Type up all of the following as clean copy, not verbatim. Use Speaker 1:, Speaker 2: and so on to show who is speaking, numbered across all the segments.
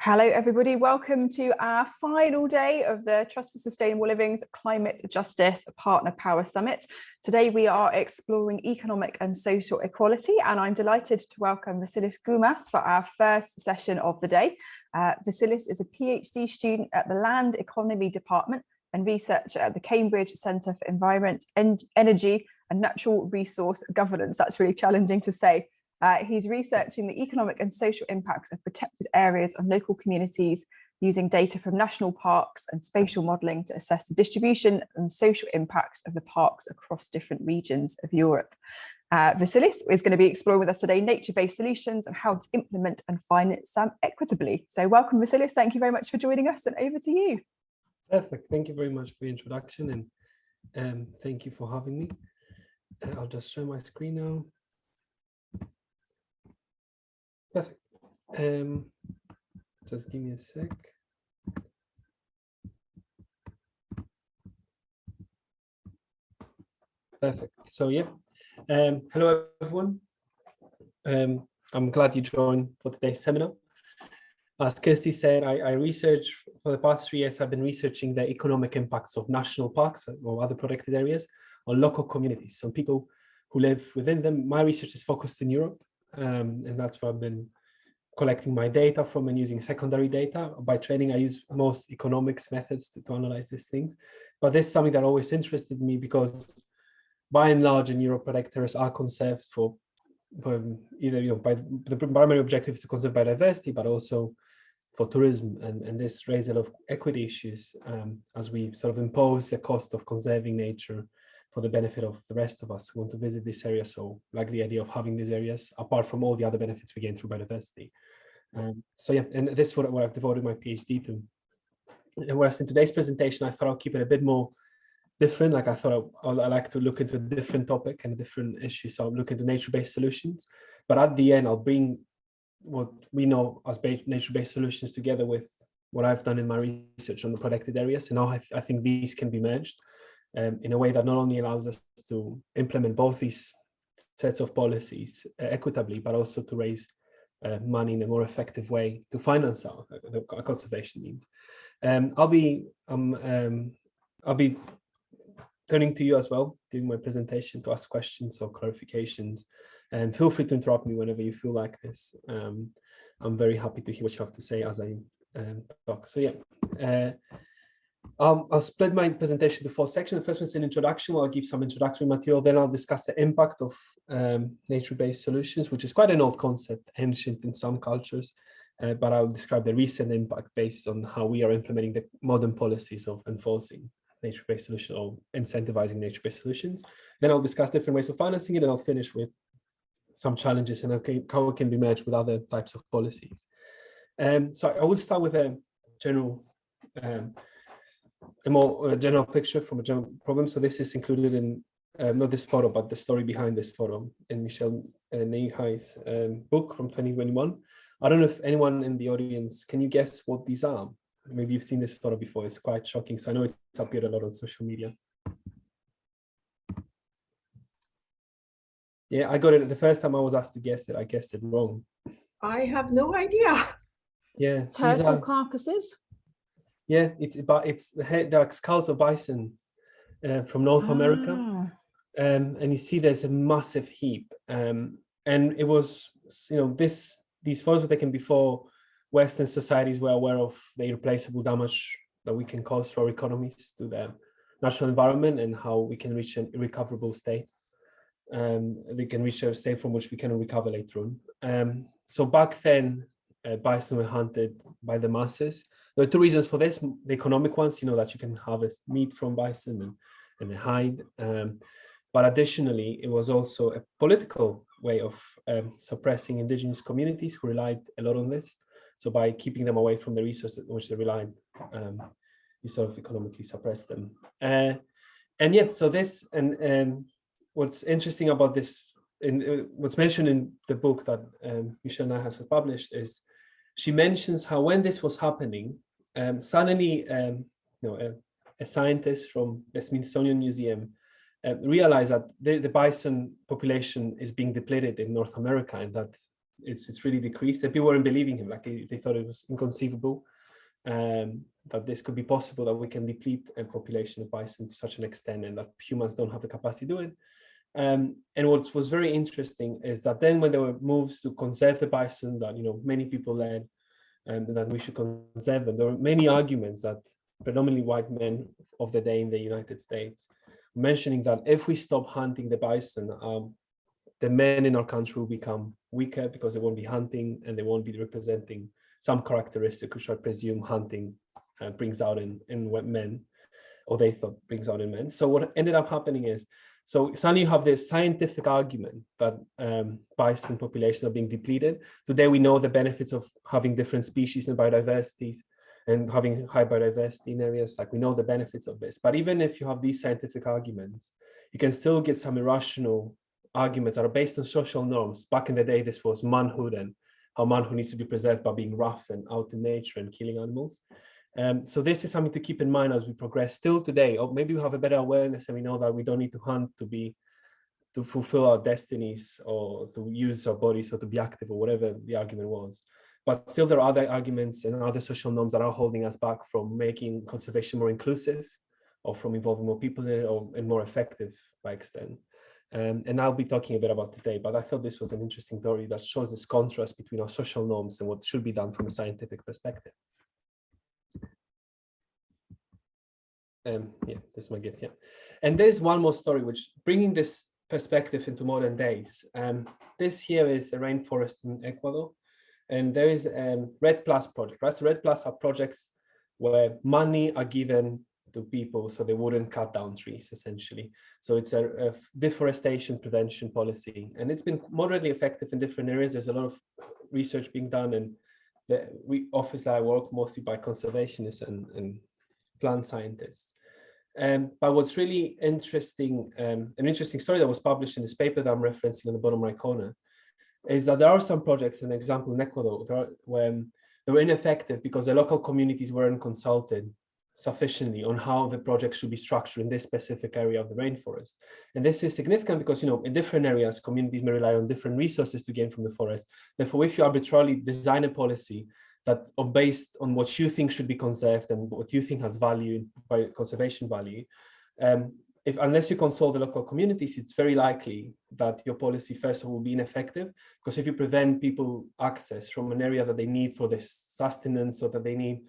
Speaker 1: Hello, everybody. Welcome to our final day of the Trust for Sustainable Living's Climate Justice Partner Power Summit. Today, we are exploring economic and social equality, and I'm delighted to welcome Vassilis Gkoumas for our first session of the day. Vassilis is a PhD student at the Land Economy Department and researcher at the Cambridge Centre for Environment, Energy and Natural Resource Governance. That's really challenging to say. He's researching the economic and social impacts of protected areas on local communities using data from national parks and spatial modelling to assess the distribution and social impacts of the parks across different regions of Europe. Vassilis is going to be exploring with us today nature-based solutions and how to implement and finance them equitably. So welcome, Vassilis. Thank you very much for joining us, and over to you.
Speaker 2: Perfect. Thank you very much for the introduction, and thank you for having me. I'll just share my screen now. Perfect. Just give me a sec. Perfect. So yeah, hello everyone. I'm glad you joined for today's seminar. As Kirsty said, I research for the past 3 years. I've been researching the economic impacts of national parks or other protected areas on local communities, on people who live within them. My research is focused in Europe. And that's where I've been collecting my data from and using secondary data. By training, I use most economics methods to analyze these things. But this is something that always interested me because by and large in Europe, protected areas are conserved for either, by the primary objective is to conserve biodiversity, but also for tourism. And this raises a lot of equity issues as we sort of impose the cost of conserving nature for the benefit of the rest of us who want to visit this area. So like the idea of having these areas apart from all the other benefits we gain through biodiversity. So yeah, and this is what I've devoted my PhD to. And whereas in today's presentation, I thought I'll keep it a bit more different. Like I thought I like to look into a different topic and a different issue. So I'll look into nature-based solutions. But at the end, I'll bring what we know as nature-based solutions together with what I've done in my research on the protected areas. And now I think these can be merged in a way that not only allows us to implement both these sets of policies equitably, but also to raise money in a more effective way to finance our conservation needs. I'll be turning to you as well during my presentation to ask questions or clarifications, and feel free to interrupt me whenever you feel like this. I'm very happy to hear what you have to say as I talk. So yeah. I'll split my presentation into 4 sections. The first one is an introduction, where I'll give some introductory material. Then I'll discuss the impact of nature-based solutions, which is quite an old concept, ancient in some cultures, but I'll describe the recent impact based on how we are implementing the modern policies of enforcing nature-based solutions or incentivizing nature-based solutions. Then I'll discuss different ways of financing it, and I'll finish with some challenges and how it can be merged with other types of policies. So I will start with a more general picture from a general problem. So this is included in not this photo, but the story behind this photo in Michel Neyhai's book from 2021. I don't know if anyone in the audience, can you guess what these are? Maybe you've seen this photo before. It's quite shocking. So I know it's appeared a lot on social media. Yeah, I got it. The first time I was asked to guess it, I guessed it wrong.
Speaker 3: I have no idea.
Speaker 2: Yeah.
Speaker 1: Turtle carcasses?
Speaker 2: Yeah, it's the head, the skulls of bison from North America. And you see there's a massive heap. And it was, these photos were taken before Western societies were aware of the irreplaceable damage that we can cause to our economies, to the natural environment, and how we can reach an irrecoverable state. They can reach a state from which we can recover later on. So back then, bison were hunted by the masses. There are 2 reasons for this. The economic ones, that you can harvest meat from bison and the hide. But additionally, it was also a political way of suppressing indigenous communities who relied a lot on this. So by keeping them away from the resources on which they relied, you sort of economically suppress them. And yet, so this, and what's interesting about this, what's mentioned in the book that Michelle Nye has published, is she mentions how when this was happening, suddenly a scientist from the Smithsonian Museum realized that the bison population is being depleted in North America, and that it's really decreased. And people weren't believing him, like they thought it was inconceivable that this could be possible, that we can deplete a population of bison to such an extent, and that humans don't have the capacity to do it. And what was very interesting is that then when there were moves to conserve the bison that many people led, and that we should conserve them, there were many arguments that predominantly white men of the day in the United States mentioning that if we stop hunting the bison, the men in our country will become weaker because they won't be hunting and they won't be representing some characteristic which I presume hunting brings out in men, or they thought brings out in men. So what ended up happening is, so suddenly you have this scientific argument that bison populations are being depleted. Today we know the benefits of having different species and biodiversities and having high biodiversity in areas, like we know the benefits of this. But even if you have these scientific arguments, you can still get some irrational arguments that are based on social norms. Back in the day, this was manhood and how manhood needs to be preserved by being rough and out in nature and killing animals. So this is something to keep in mind as we progress still today, or maybe we have a better awareness and we know that we don't need to hunt to fulfill our destinies or to use our bodies or to be active or whatever the argument was. But still there are other arguments and other social norms that are holding us back from making conservation more inclusive or from involving more people in it and more effective by extent. And I'll be talking a bit about today, but I thought this was an interesting theory that shows this contrast between our social norms and what should be done from a scientific perspective. Yeah, this is my gift, yeah. And there's one more story which bringing this perspective into modern days. This here is a rainforest in Ecuador, and there is a REDD+ project, right? So REDD+ are projects where money are given to people so they wouldn't cut down trees, essentially. So it's a deforestation prevention policy, and it's been moderately effective in different areas. There's a lot of research being done, and the office I work mostly by conservationists and plant scientists. But what's really interesting, an interesting story that was published in this paper that I'm referencing on the bottom right corner, is that there are some projects, an example in Ecuador, where they were ineffective because the local communities weren't consulted sufficiently on how the project should be structured in this specific area of the rainforest. And this is significant because, in different areas, communities may rely on different resources to gain from the forest. Therefore, if you arbitrarily design a policy that are based on what you think should be conserved and what you think has value by conservation value, unless you consult the local communities, it's very likely that your policy first of all will be ineffective, because if you prevent people access from an area that they need for their sustenance or that they need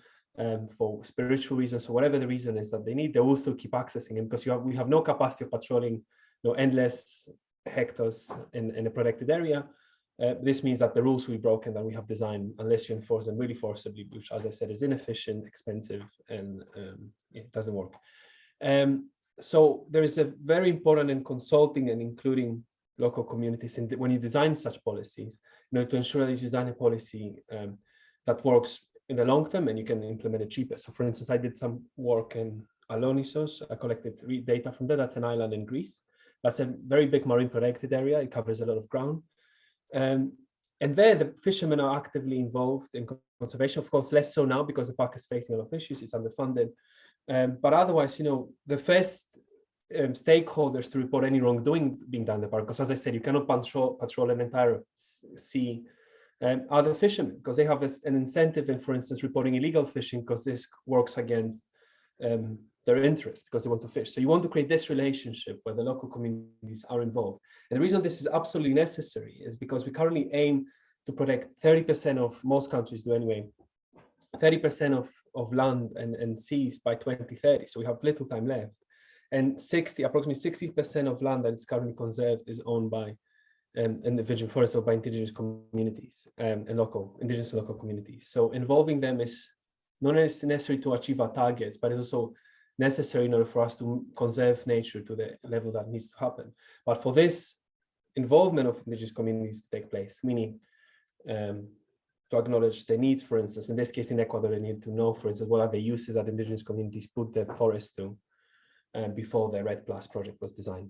Speaker 2: for spiritual reasons or whatever the reason is that they need, they will still keep accessing it because we have no capacity of patrolling endless hectares in a protected area. This means that the rules will be broken that we have designed unless you enforce them really forcibly, which, as I said, is inefficient, expensive, and it doesn't work. So there is a very important in consulting and including local communities when you design such policies, to ensure that you design a policy that works in the long term and you can implement it cheaper. So for instance, I did some work in Alonissos. I collected data from there. That's an island in Greece. That's a very big marine protected area. It covers a lot of ground. And there the fishermen are actively involved in conservation, of course, less so now because the park is facing a lot of issues, it's underfunded. But otherwise, the first stakeholders to report any wrongdoing being done in the park, because as I said, you cannot patrol an entire sea, are the fishermen, because they have an incentive in, for instance, reporting illegal fishing, because this works against their interest, because they want to fish. So you want to create this relationship where the local communities are involved. And the reason this is absolutely necessary is because we currently aim to protect 30% of, most countries do anyway, 30% of land and seas by 2030. So we have little time left. And approximately 60% of land that is currently conserved is owned by individual forests or by indigenous communities and indigenous and local communities. So involving them is not necessary to achieve our targets, but it's also necessary in order for us to conserve nature to the level that needs to happen. But for this, involvement of indigenous communities to take place. We need to acknowledge the needs, for instance, in this case in Ecuador, they need to know, for instance, what are the uses that indigenous communities put the forest to before the REDD+ project was designed.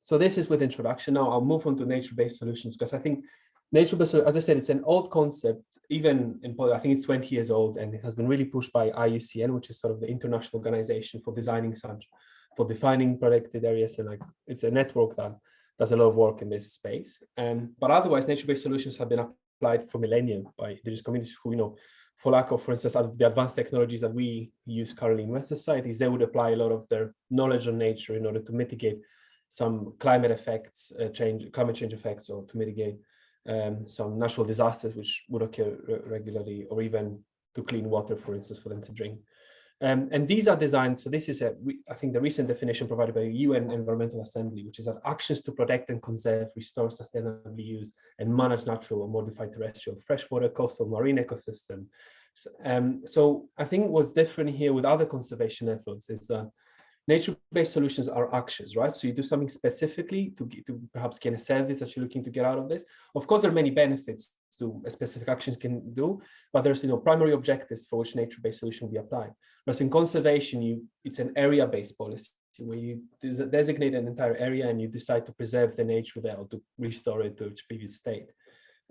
Speaker 2: So this is with introduction. Now I'll move on to nature-based solutions, because I think nature-based, as I said, it's an old concept, even in, I think it's 20 years old, and it has been really pushed by IUCN, which is sort of the international organization for designing such, for defining protected areas, and like it's a network that does a lot of work in this space. But otherwise, nature-based solutions have been applied for millennia by indigenous communities who, you know, for lack of, for instance, the advanced technologies that we use currently in Western societies, they would apply a lot of their knowledge on nature in order to mitigate some climate effects, climate change effects, or to mitigate some natural disasters which would occur regularly, or even to clean water, for instance, for them to drink. And these are designed, so this is I think the recent definition provided by the UN Environmental Assembly, which is that actions to protect and conserve, restore, sustainably use, and manage natural or modified terrestrial, freshwater, coastal, marine ecosystem. So I think what's different here with other conservation efforts is that nature-based solutions are actions, right? So you do something specifically to perhaps gain a service that you're looking to get out of this. Of course, there are many benefits to a specific actions can do, but there's, you know, primary objectives for which nature-based solution will be applied. Whereas in conservation, it's an area-based policy where you designate an entire area and you decide to preserve the nature there or to restore it to its previous state.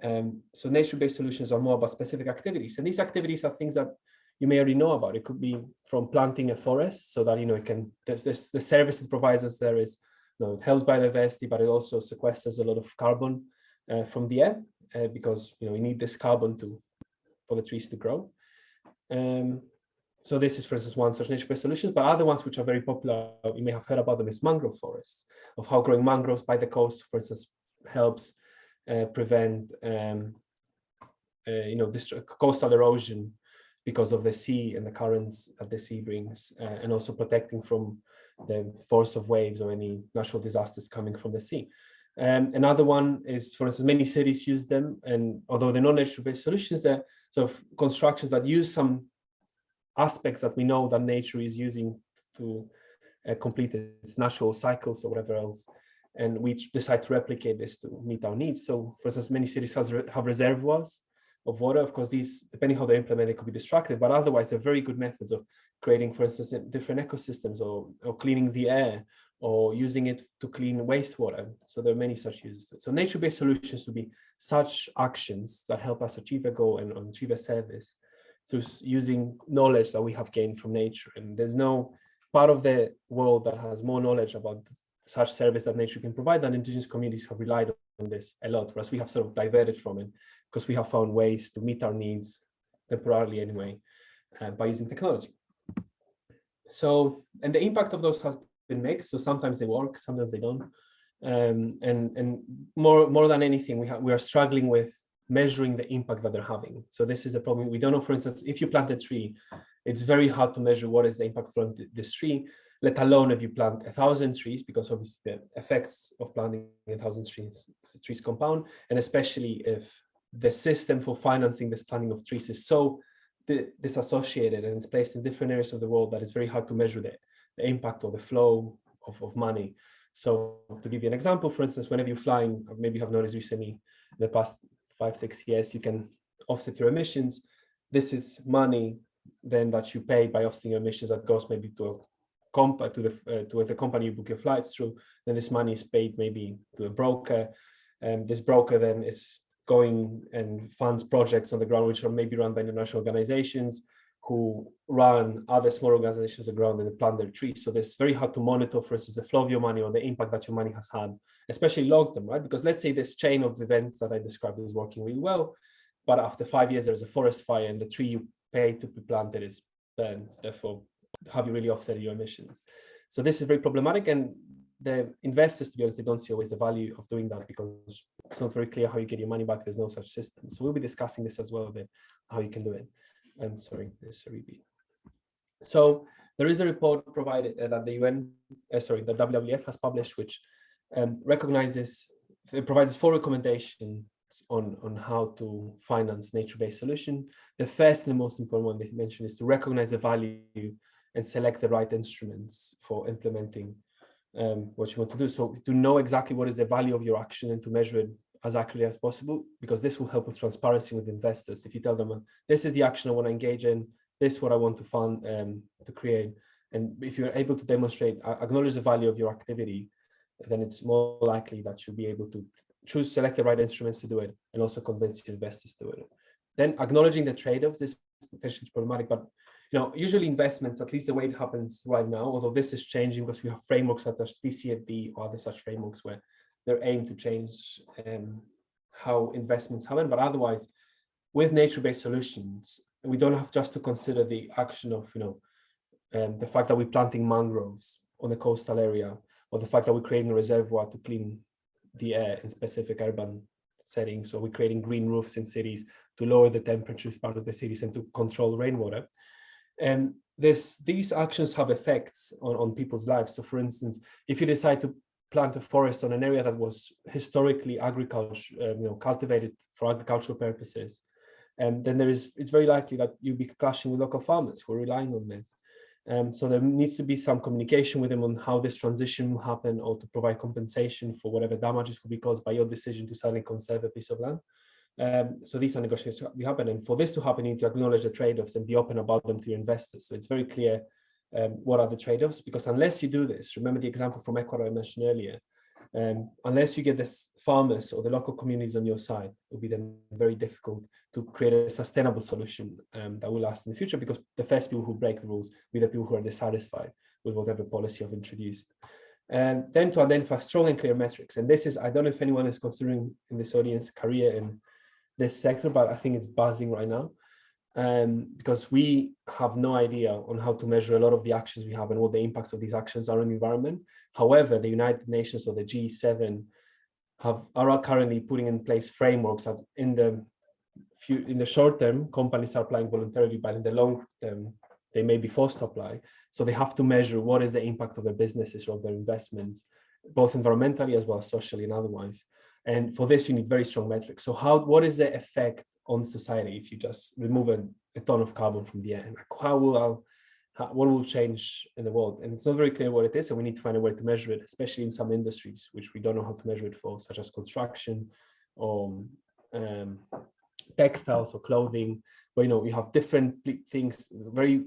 Speaker 2: So nature-based solutions are more about specific activities, and these activities are things that you may already know about. It could be from planting a forest so that, you know, it can, the service it provides us there is, you know, it helps biodiversity, but it also sequesters a lot of carbon from the air because, you know, we need this carbon for the trees to grow. So this is, for instance, one such nature-based solutions, but other ones which are very popular, you may have heard about them, is mangrove forests, of how growing mangroves by the coast, for instance, helps prevent, you know, this coastal erosion because of the sea and the currents that the sea brings, and also protecting from the force of waves or any natural disasters coming from the sea. Another one is, for instance, many cities use them, and although they're not nature-based solutions, they're sort of constructions that use some aspects that we know that nature is using to complete its natural cycles or whatever else, and we decide to replicate this to meet our needs. So, for instance, many cities have reservoirs of water. Of course, these, depending how they're implemented, could be destructive, but otherwise they're very good methods of creating, for instance, different ecosystems, or cleaning the air, or using it to clean wastewater. So there are many such uses. So nature-based solutions would be such actions that help us achieve a goal and achieve a service through using knowledge that we have gained from nature. And there's no part of the world that has more knowledge about such service that nature can provide than indigenous communities have relied on this a lot, whereas we have sort of diverted from it because we have found ways to meet our needs temporarily anyway by using technology. So, and the impact of those has been mixed. So sometimes they work, sometimes they don't. And more than anything, we are struggling with measuring the impact that they're having. So this is a problem. We don't know, for instance, if you plant a tree, it's very hard to measure what is the impact from this tree, let alone if you plant 1,000 trees, because obviously the effects of planting 1,000 trees compound, and especially if the system for financing this planting of trees is so disassociated and it's placed in different areas of the world that it's very hard to measure the impact or the flow of money. So to give you an example, for instance, whenever you're flying, maybe you have noticed recently, in the past 5-6 years, you can offset your emissions. This is money then that you pay by offsetting your emissions that goes maybe to the company you book your flights through. Then this money is paid maybe to a broker, and this broker then is going and funds projects on the ground which are maybe run by international organizations who run other small organizations on the ground and plant their trees. So it's very hard to monitor, for instance, the flow of your money or the impact that your money has had, especially long term, right? Because let's say this chain of events that I described is working really well, but after 5 years there's a forest fire and the tree you paid to be planted is burned. Therefore, have you really offset your emissions? So this is very problematic, and the investors, to be honest, they don't see always the value of doing that because it's not very clear how you get your money back. There's no such system. So we'll be discussing this as well, a bit, how you can do it. Sorry, this is a repeat. So there is a report provided that the the WWF has published, which recognizes, it provides 4 recommendations on how to finance nature-based solution. The first and the most important one they mentioned is to recognize the value and select the right instruments for implementing what you want to do. So to know exactly what is the value of your action and to measure it as accurately as possible, because this will help with transparency with investors. If you tell them, this is the action I want to engage in, this is what I want to fund, to create. And if you're able to demonstrate, acknowledge the value of your activity, then it's more likely that you'll be able to select the right instruments to do it, and also convince your investors to do it. Then acknowledging the trade-offs is potentially problematic, but usually investments, at least the way it happens right now, although this is changing because we have frameworks such as TCFD or other such frameworks where they're aimed to change how investments happen. But otherwise, with nature-based solutions, we don't have just to consider the action of the fact that we're planting mangroves on a coastal area, or the fact that we're creating a reservoir to clean the air in specific urban settings, or we're creating green roofs in cities to lower the temperatures part of the cities and to control rainwater. And these actions have effects on people's lives. So for instance, if you decide to plant a forest on an area that was historically cultivated for agricultural purposes, then it's very likely that you'll be clashing with local farmers who are relying on this. So there needs to be some communication with them on how this transition will happen, or to provide compensation for whatever damages could be caused by your decision to suddenly conserve a piece of land. So these are negotiations that happen, and for this to happen, you need to acknowledge the trade-offs and be open about them to your investors. So it's very clear what are the trade-offs, because unless you do this, remember the example from Ecuador I mentioned earlier, unless you get the farmers or the local communities on your side, it will be then very difficult to create a sustainable solution that will last in the future, because the first people who break the rules will be the people who are dissatisfied with whatever policy you've introduced. And then to identify strong and clear metrics. And this is, I don't know if anyone is considering in this audience career in this sector, but I think it's buzzing right now. Because we have no idea on how to measure a lot of the actions we have and what the impacts of these actions are on the environment. However, the United Nations or the G7 are currently putting in place frameworks that in the short term, companies are applying voluntarily, but in the long term, they may be forced to apply. So they have to measure what is the impact of their businesses or their investments, both environmentally as well as socially and otherwise. And for this, you need very strong metrics. So what is the effect on society if you just remove a ton of carbon from the air? Like what will change in the world? And it's not very clear what it is, and we need to find a way to measure it, especially in some industries, which we don't know how to measure it for, such as construction or textiles or clothing, where you have different things, very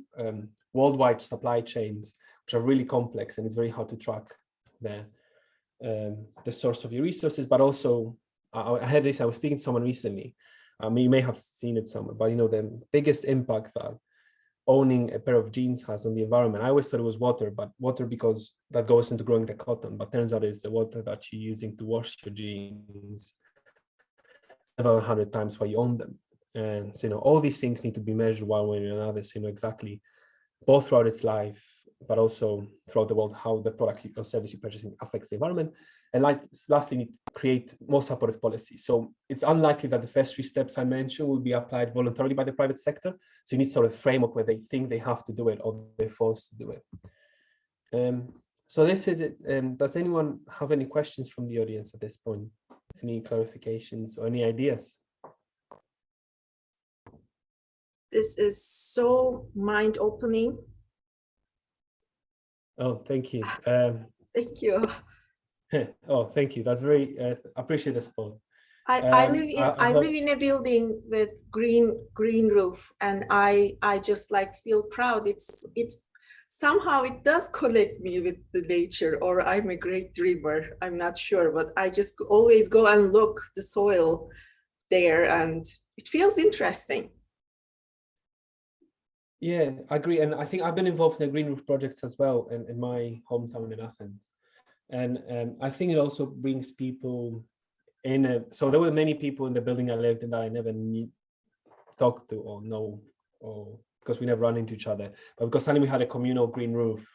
Speaker 2: worldwide supply chains, which are really complex, and it's very hard to track the source of your resources. But also, I had this, I was speaking to someone recently, you may have seen it somewhere, but the biggest impact that owning a pair of jeans has on the environment, I always thought it was water, but water because that goes into growing the cotton, but turns out it's the water that you're using to wash your jeans several hundred times while you own them. And so all these things need to be measured one way or another, so exactly both throughout its life, but also throughout the world, how the product or service you're purchasing affects the environment. And lastly, need to create more supportive policy. So it's unlikely that the first three steps I mentioned will be applied voluntarily by the private sector. So you need sort of framework where they think they have to do it or they're forced to do it. So this is it. Does anyone have any questions from the audience at this point? Any clarifications or any ideas?
Speaker 3: This is so mind-opening.
Speaker 2: Oh, thank you.
Speaker 3: Thank you.
Speaker 2: Oh, thank you. That's very appreciate the support.
Speaker 3: I live in a building with green roof, and I just feel proud. It's somehow it does connect me with the nature, or I'm a great dreamer. I'm not sure, but I just always go and look the soil there, and it feels interesting.
Speaker 2: Yeah, I agree. And I think I've been involved in the green roof projects as well in my hometown in Athens. And I think it also brings people in. So there were many people in the building I lived in that I never talked to or know, or because we never run into each other. But because suddenly we had a communal green roof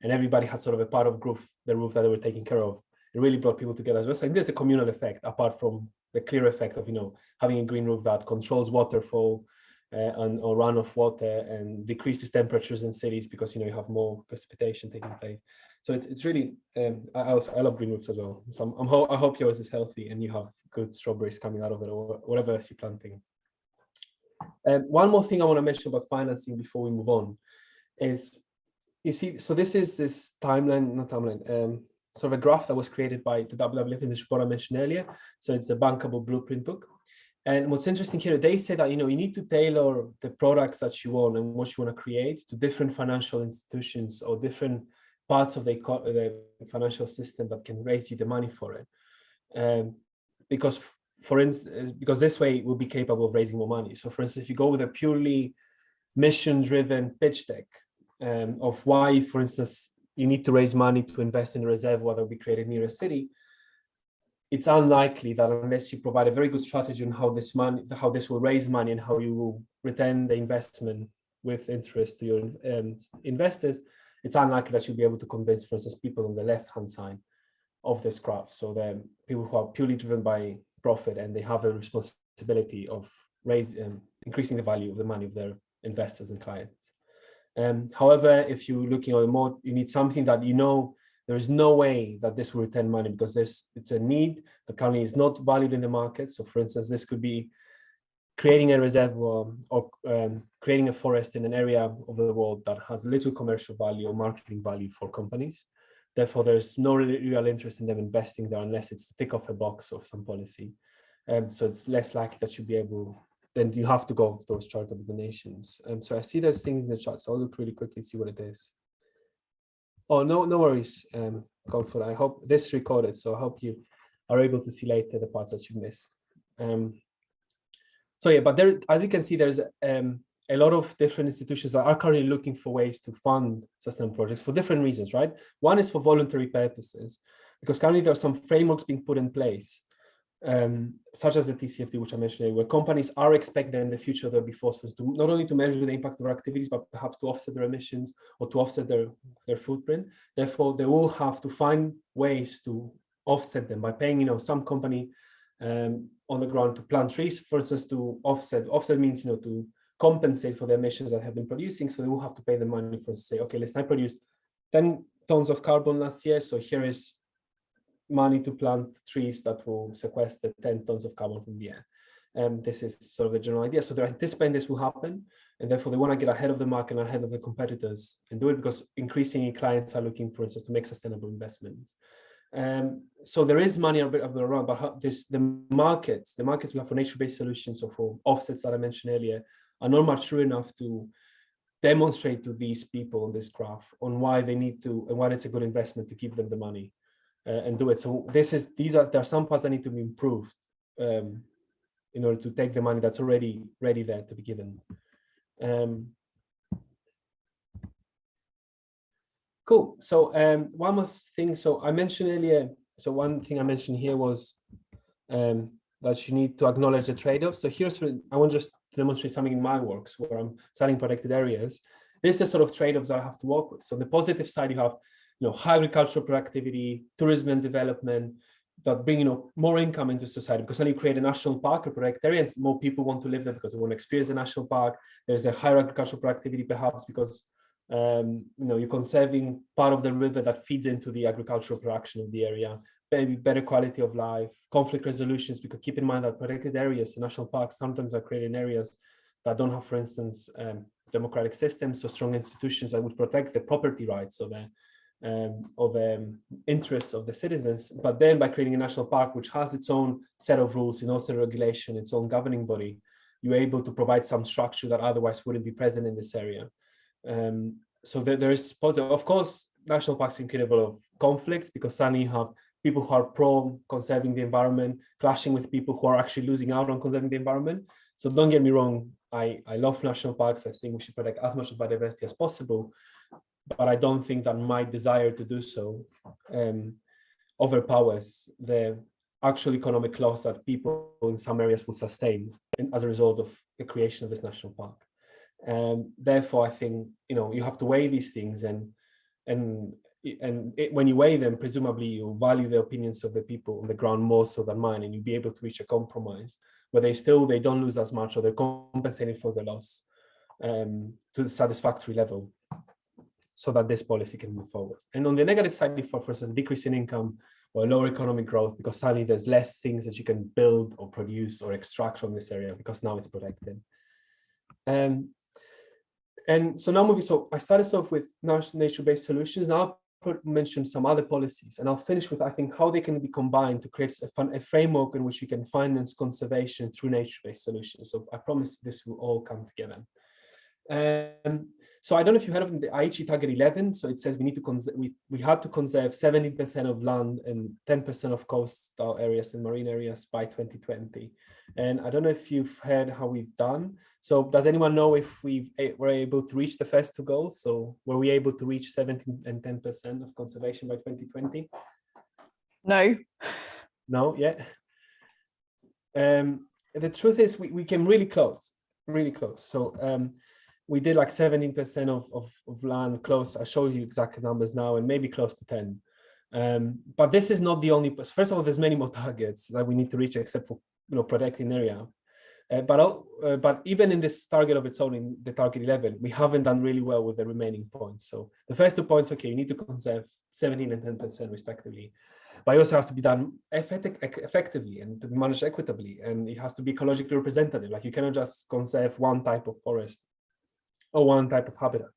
Speaker 2: and everybody had sort of a part of the roof that they were taking care of, it really brought people together as well. So I think there's a communal effect apart from the clear effect of, having a green roof that controls waterfall, or runoff water and decreases temperatures in cities because you have more precipitation taking place. So it's really I love green roofs as well. So I hope yours is healthy and you have good strawberries coming out of it or whatever else you're planting. One more thing I want to mention about financing before we move on is, you see, so this is this timeline, not timeline, sort of a graph that was created by the WWF in this report I mentioned earlier. So it's a bankable blueprint book. And what's interesting here, they say that, you know, you need to tailor the products that you want and what you want to create to different financial institutions or different parts of the financial system that can raise you the money for it. Because, for instance, because this way we'll be capable of raising more money. So for instance, if you go with a purely mission-driven pitch deck of why, for instance, you need to raise money to invest in a reservoir that will be created near a city, it's unlikely that unless you provide a very good strategy on how this will raise money and how you will return the investment with interest to your investors, it's unlikely that you'll be able to convince, for instance, people on the left-hand side of this graph. So the people who are purely driven by profit and they have a responsibility of increasing the value of the money of their investors and clients. However, if you're looking at more, you need something that you know there is no way that this will return money because it's a need that currently is not valued in the market. So for instance, this could be creating a reservoir or creating a forest in an area of the world that has little commercial value or marketing value for companies. Therefore, there's no real interest in them investing there unless it's to tick off a box of some policy. So it's less likely that you'll be able, then you have to go to those charitable donations. So I see those things in the chat, so I'll look really quickly and see what it is. Oh, no worries, Godfrey. I hope this recorded, so I hope you are able to see later the parts that you missed. So yeah, but there, as you can see, there's a lot of different institutions that are currently looking for ways to fund sustainable projects for different reasons, right? One is for voluntary purposes, because currently there are some frameworks being put in place, such as the TCFD, which I mentioned earlier, where companies are expected in the future there'll be forced to not only to measure the impact of their activities, but perhaps to offset their emissions or to offset their footprint. Therefore, they will have to find ways to offset them by paying, you know, some company on the ground to plant trees, for instance, to offset. Offset means, you know, to compensate for the emissions that have been producing. So they will have to pay the money for, say, okay, listen, I produced 10 tons of carbon last year, so here is money to plant trees that will sequester 10 tons of carbon from the air. This is sort of the general idea. So they're anticipating this will happen, and therefore they want to get ahead of the market and ahead of the competitors and do it because increasingly clients are looking, for instance, to make sustainable investments. So there is money a bit around, but the markets we have for nature-based solutions or for offsets that I mentioned earlier are not mature enough to demonstrate to these people on this graph on why they need to and why it's a good investment to give them the money and do it. So there are some parts that need to be improved in order to take the money that's already ready there to be given. Cool. So one more thing. So I mentioned earlier. So one thing I mentioned here was that you need to acknowledge the trade-offs. So I want just to demonstrate something in my works where I'm studying protected areas. This is the sort of trade-offs that I have to work with. So the positive side, you have, you know, high agricultural productivity, tourism and development that bring, you know, more income into society, because then you create a national park or protected area and more people want to live there because they want to experience the national park. There's a higher agricultural productivity perhaps because you know, you're conserving part of the river that feeds into the agricultural production of the area, maybe better quality of life, conflict resolutions, because keep in mind that protected areas, national parks sometimes are created in areas that don't have, for instance, democratic systems or strong institutions that would protect the property rights of interests of the citizens. But then by creating a national park, which has its own set of rules, its own set of regulation, its own governing body, you're able to provide some structure that otherwise wouldn't be present in this area. So there is positive. Of course, national parks are incredible of conflicts because suddenly you have people who are pro conserving the environment clashing with people who are actually losing out on conserving the environment. So don't get me wrong, I love national parks. I think we should protect as much of biodiversity as possible, but I don't think that my desire to do so overpowers the actual economic loss that people in some areas will sustain as a result of the creation of this national park. Therefore, I think, you know, you have to weigh these things, and when you weigh them, presumably you value the opinions of the people on the ground more so than mine, and you'll be able to reach a compromise where they don't lose as much, or they're compensating for the loss to the satisfactory level, so that this policy can move forward. And on the negative side, for instance, decrease in income or lower economic growth, because suddenly there's less things that you can build or produce or extract from this area because now it's protected. And so now moving, so I started off with nature-based solutions. Now I'll mention some other policies, and I'll finish with, I think, how they can be combined to create a framework in which you can finance conservation through nature-based solutions. So I promise this will all come together. So I don't know if you heard of the Aichi target 11. So it says we need to we had to conserve 70% of land and 10% of coastal areas and marine areas by 2020. And I don't know if you've heard how we've done. So does anyone know if we were able to reach the first two goals? So were we able to reach 17 and 10% of conservation by 2020?
Speaker 1: No.
Speaker 2: No, yeah. The truth is we came really close, really close. So we did like 17% of land close. I show you exact numbers now, and maybe close to 10. But this is not the only. First of all, there's many more targets that we need to reach, except for protecting area. But even in this target of its own, in the target 11, we haven't done really well with the remaining points. So the first 2 points, okay, you need to conserve 17 and 10% respectively. But it also has to be done effectively and to be managed equitably, and it has to be ecologically representative. Like you cannot just conserve one type of forest or one type of habitat,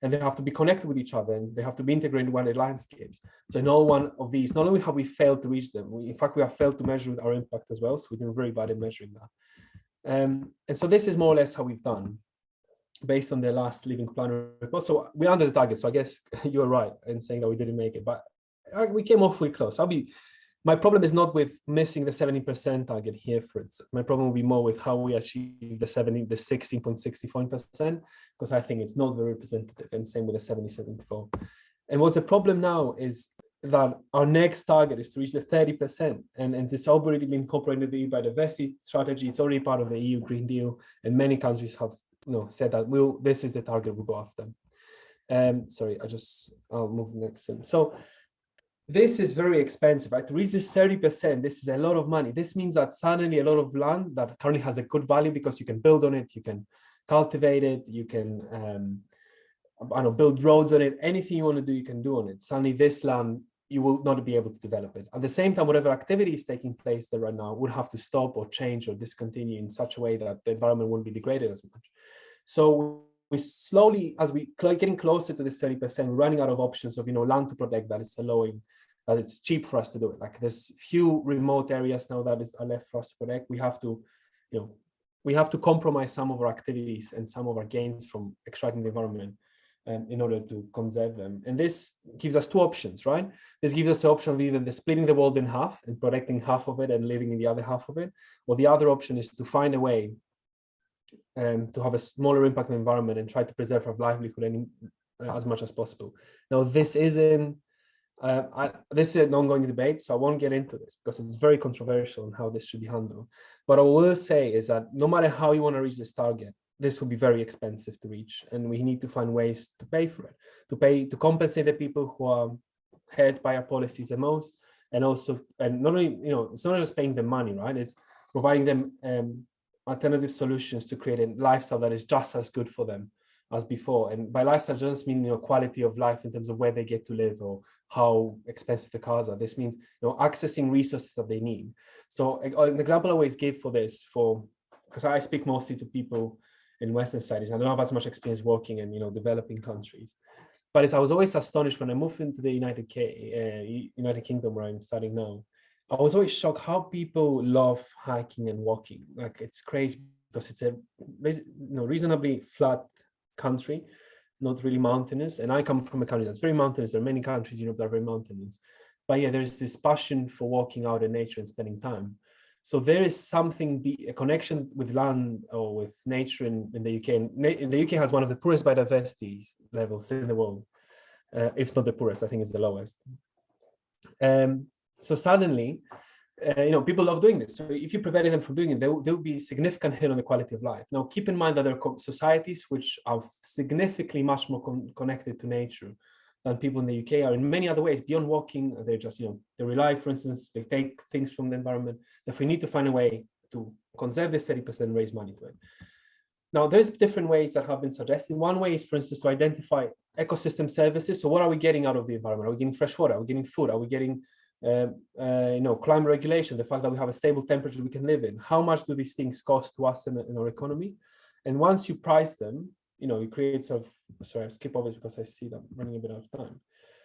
Speaker 2: and they have to be connected with each other, and they have to be integrated with the landscapes. So in all one of these, not only have we failed to reach them, in fact we have failed to measure our impact as well. So we've been very bad at measuring that. And so this is more or less how we've done, based on the last Living Planet report. So we're under the target. So I guess you're right in saying that we didn't make it, but we came awfully close. My problem is not with missing the 70% target here, for instance. My problem will be more with how we achieve the 16.64%, because I think it's not very representative, and same with the 70.74. And what's the problem now is that our next target is to reach the 30%, and it's already been incorporated in the biodiversity strategy. It's already part of the EU Green Deal, and many countries have said that this is the target we'll go after. Sorry, I'll move next. So this is very expensive, right? To reach this 30%, this is a lot of money. This means that suddenly a lot of land that currently has a good value because you can build on it, you can cultivate it, you can build roads on it, anything you want to do, you can do on it. Suddenly this land, you will not be able to develop it. At the same time, whatever activity is taking place there right now would have to stop or change or discontinue in such a way that the environment won't be degraded as much. So we slowly, as we getting closer to this 30%, running out of options of land to protect that is allowing that it's cheap for us to do it. Like there's few remote areas now that are left for us to protect. We have to, compromise some of our activities and some of our gains from extracting the environment in order to conserve them. And this gives us two options, right? This gives us the option of either splitting the world in half and protecting half of it and living in the other half of it, or the other option is to find a way to have a smaller impact on the environment and try to preserve our livelihood as much as possible. Now, this is an ongoing debate, so I won't get into this because it's very controversial on how this should be handled. But what I will say is that no matter how you want to reach this target, this will be very expensive to reach, and we need to find ways to pay for it, to compensate the people who are hurt by our policies the most, and not only, it's not just paying them money, right? It's providing them alternative solutions to create a lifestyle that is just as good for them as before. And by lifestyle, I just mean quality of life in terms of where they get to live or how expensive the cars are. This means accessing resources that they need. So an example I always give for this, because I speak mostly to people in Western societies, I don't have as much experience working in developing countries. But I was always astonished when I moved into the United Kingdom, where I'm studying now. I was always shocked how people love hiking and walking. Like it's crazy because it's a reasonably flat country, not really mountainous. And I come from a country that's very mountainous. There are many countries in Europe that are very mountainous. But yeah, there's this passion for walking out in nature and spending time. So there is a connection with land or with nature in the UK. And the UK has one of the poorest biodiversity levels in the world, if not the poorest. I think it's the lowest. So suddenly, people love doing this. So if you prevented them from doing it, there will be a significant hit on the quality of life. Now, keep in mind that there are societies which are significantly much more connected to nature than people in the UK are in many other ways. Beyond walking, they just, they rely, for instance, they take things from the environment. If we need to find a way to conserve this 30% and raise money to it. Now, there's different ways that have been suggested. One way is, for instance, to identify ecosystem services. So what are we getting out of the environment? Are we getting fresh water? Are we getting food? Are we getting climate regulation, the fact that we have a stable temperature we can live in? How much do these things cost to us in our economy? And once you price them, you create sorry, I skip over this because I see that I'm running a bit out of time.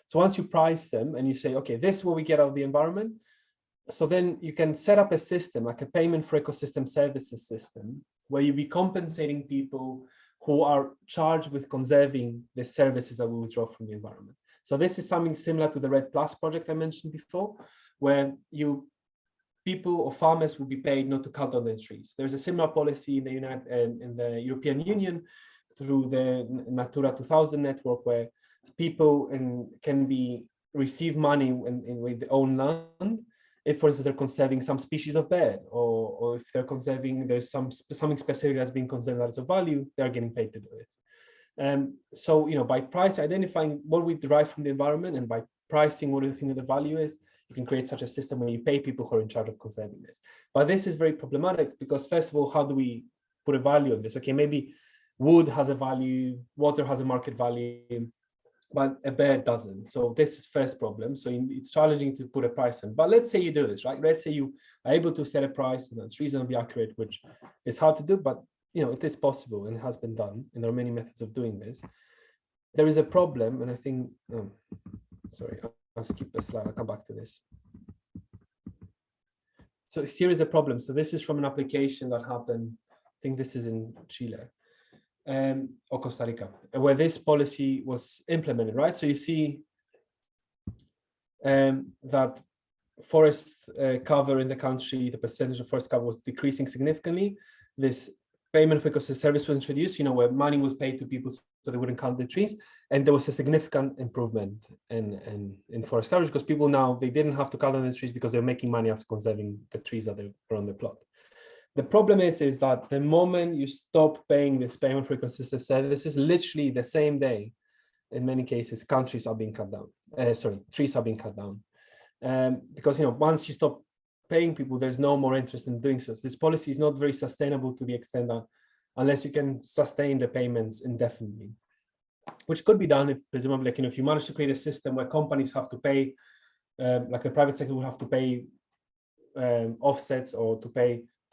Speaker 2: So once you price them and you say, okay, this is what we get out of the environment, so then you can set up a system, like a payment for ecosystem services system, where you be compensating people who are charged with conserving the services that we withdraw from the environment. So this is something similar to the Red Plus project I mentioned before, where people or farmers will be paid not to cut down their trees. There's a similar policy in the European Union through the Natura 2000 network, where people can receive money with their own land if, for instance, they're conserving some species of bird, or if they're conserving, there's something specific that's being conserved that is of value, they're getting paid to do it. So, by identifying what we derive from the environment and by pricing what we think the value is, you can create such a system where you pay people who are in charge of conserving this. But this is very problematic because, first of all, how do we put a value on this? Okay, maybe wood has a value, water has a market value, but a bird doesn't. So this is first problem. So it's challenging to put a price on. But let's say you do this, right? Let's say you are able to set a price and that's reasonably accurate, which is hard to do, but it is possible and it has been done. And there are many methods of doing this. There is a problem, and I think, sorry, I'll skip a slide. I'll come back to this. So here is a problem. So this is from an application that happened, I think this is in Chile. Or Costa Rica, where this policy was implemented, right? So you see that forest cover in the country, the percentage of forest cover was decreasing significantly. This payment for ecosystem service was introduced, where money was paid to people so they wouldn't cut the trees. And there was a significant improvement in forest coverage because people now, they didn't have to cut down the trees because they're making money after conserving the trees that were on the plot. The problem is that the moment you stop paying this payment for ecosystem services, literally the same day, in many cases, trees are being cut down. Because once you stop paying people, there's no more interest in doing so. So this policy is not very sustainable to the extent that unless you can sustain the payments indefinitely, which could be done if presumably, if you manage to create a system where companies have to pay, like the private sector would have to pay offsets or to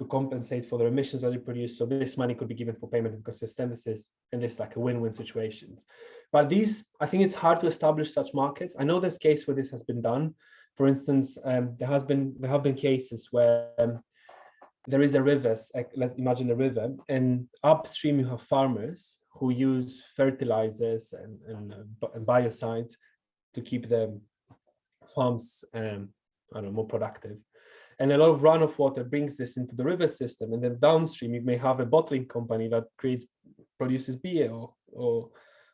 Speaker 2: compensate for the emissions that they produce. So this money could be given for payment because the services, and this like a win-win situations. But I think it's hard to establish such markets. I know there's cases where this has been done. For instance, there have been cases where there is a river, let's imagine a river, and upstream you have farmers who use fertilizers and biocides to keep the farms more productive. And a lot of runoff water brings this into the river system. And then downstream, you may have a bottling company that produces beer or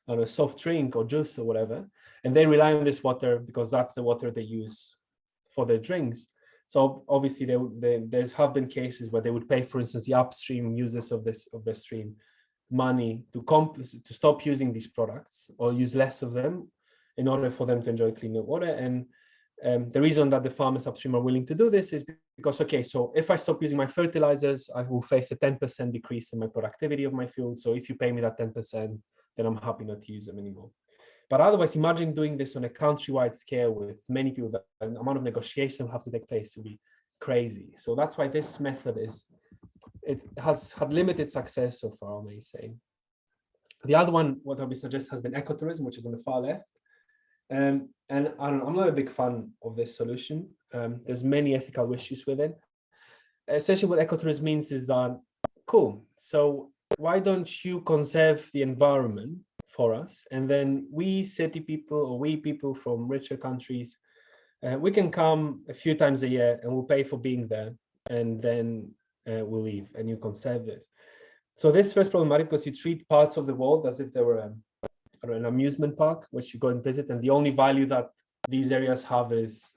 Speaker 2: a soft drink or juice or whatever. And they rely on this water because that's the water they use for their drinks. So obviously there have been cases where they would pay, for instance, the upstream users of the stream money to stop using these products or use less of them in order for them to enjoy cleaner water. And the reason that the farmers upstream are willing to do this is because, okay, so if I stop using my fertilizers, I will face a 10% decrease in my productivity of my field. So if you pay me that 10%, then I'm happy not to use them anymore. But otherwise, imagine doing this on a countrywide scale with many people, that the amount of negotiation will have to take place to be crazy. So that's why this method has had limited success so far, I may say. The other one, what I would suggest, has been ecotourism, which is on the far left. And I'm not a big fan of this solution. There's many ethical issues with it. Essentially, what ecotourism means is that, cool, so why don't you conserve the environment for us? And then we city people, or we people from richer countries, we can come a few times a year and we'll pay for being there. And then we'll leave and you conserve this. So this is first problematic because you treat parts of the world as if they were an amusement park, which you go and visit, and the only value that these areas have is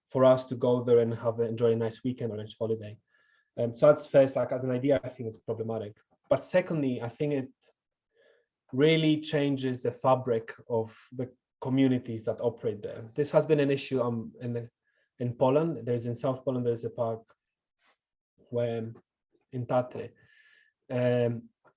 Speaker 2: for us to go there and enjoy a nice weekend or a holiday. So that's first, like as an idea, I think it's problematic. But secondly, I think it really changes the fabric of the communities that operate there. This has been an issue in Poland. In South Poland, there's a park where in Tatry,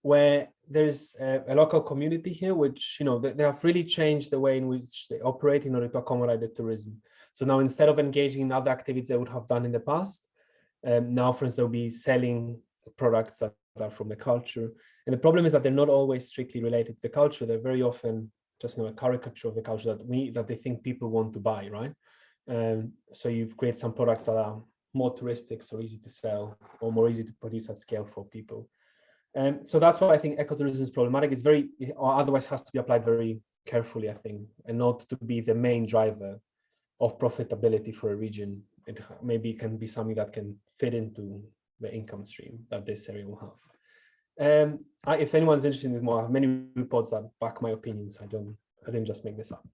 Speaker 2: where there's a local community here, which, they have really changed the way in which they operate in order to accommodate the tourism. So now, instead of engaging in other activities they would have done in the past, now, for instance, they'll be selling products that are from the culture. And the problem is that they're not always strictly related to the culture. They're very often just a caricature of the culture that they think people want to buy, right? So you've created some products that are more touristic, so easy to sell, or more easy to produce at scale for people. So that's why I think ecotourism is problematic. It's very, or otherwise has to be applied very carefully, I think, and not to be the main driver of profitability for a region. It maybe can be something that can fit into the income stream that this area will have. If anyone's interested in more, I have many reports that back my opinions. I didn't just make this up.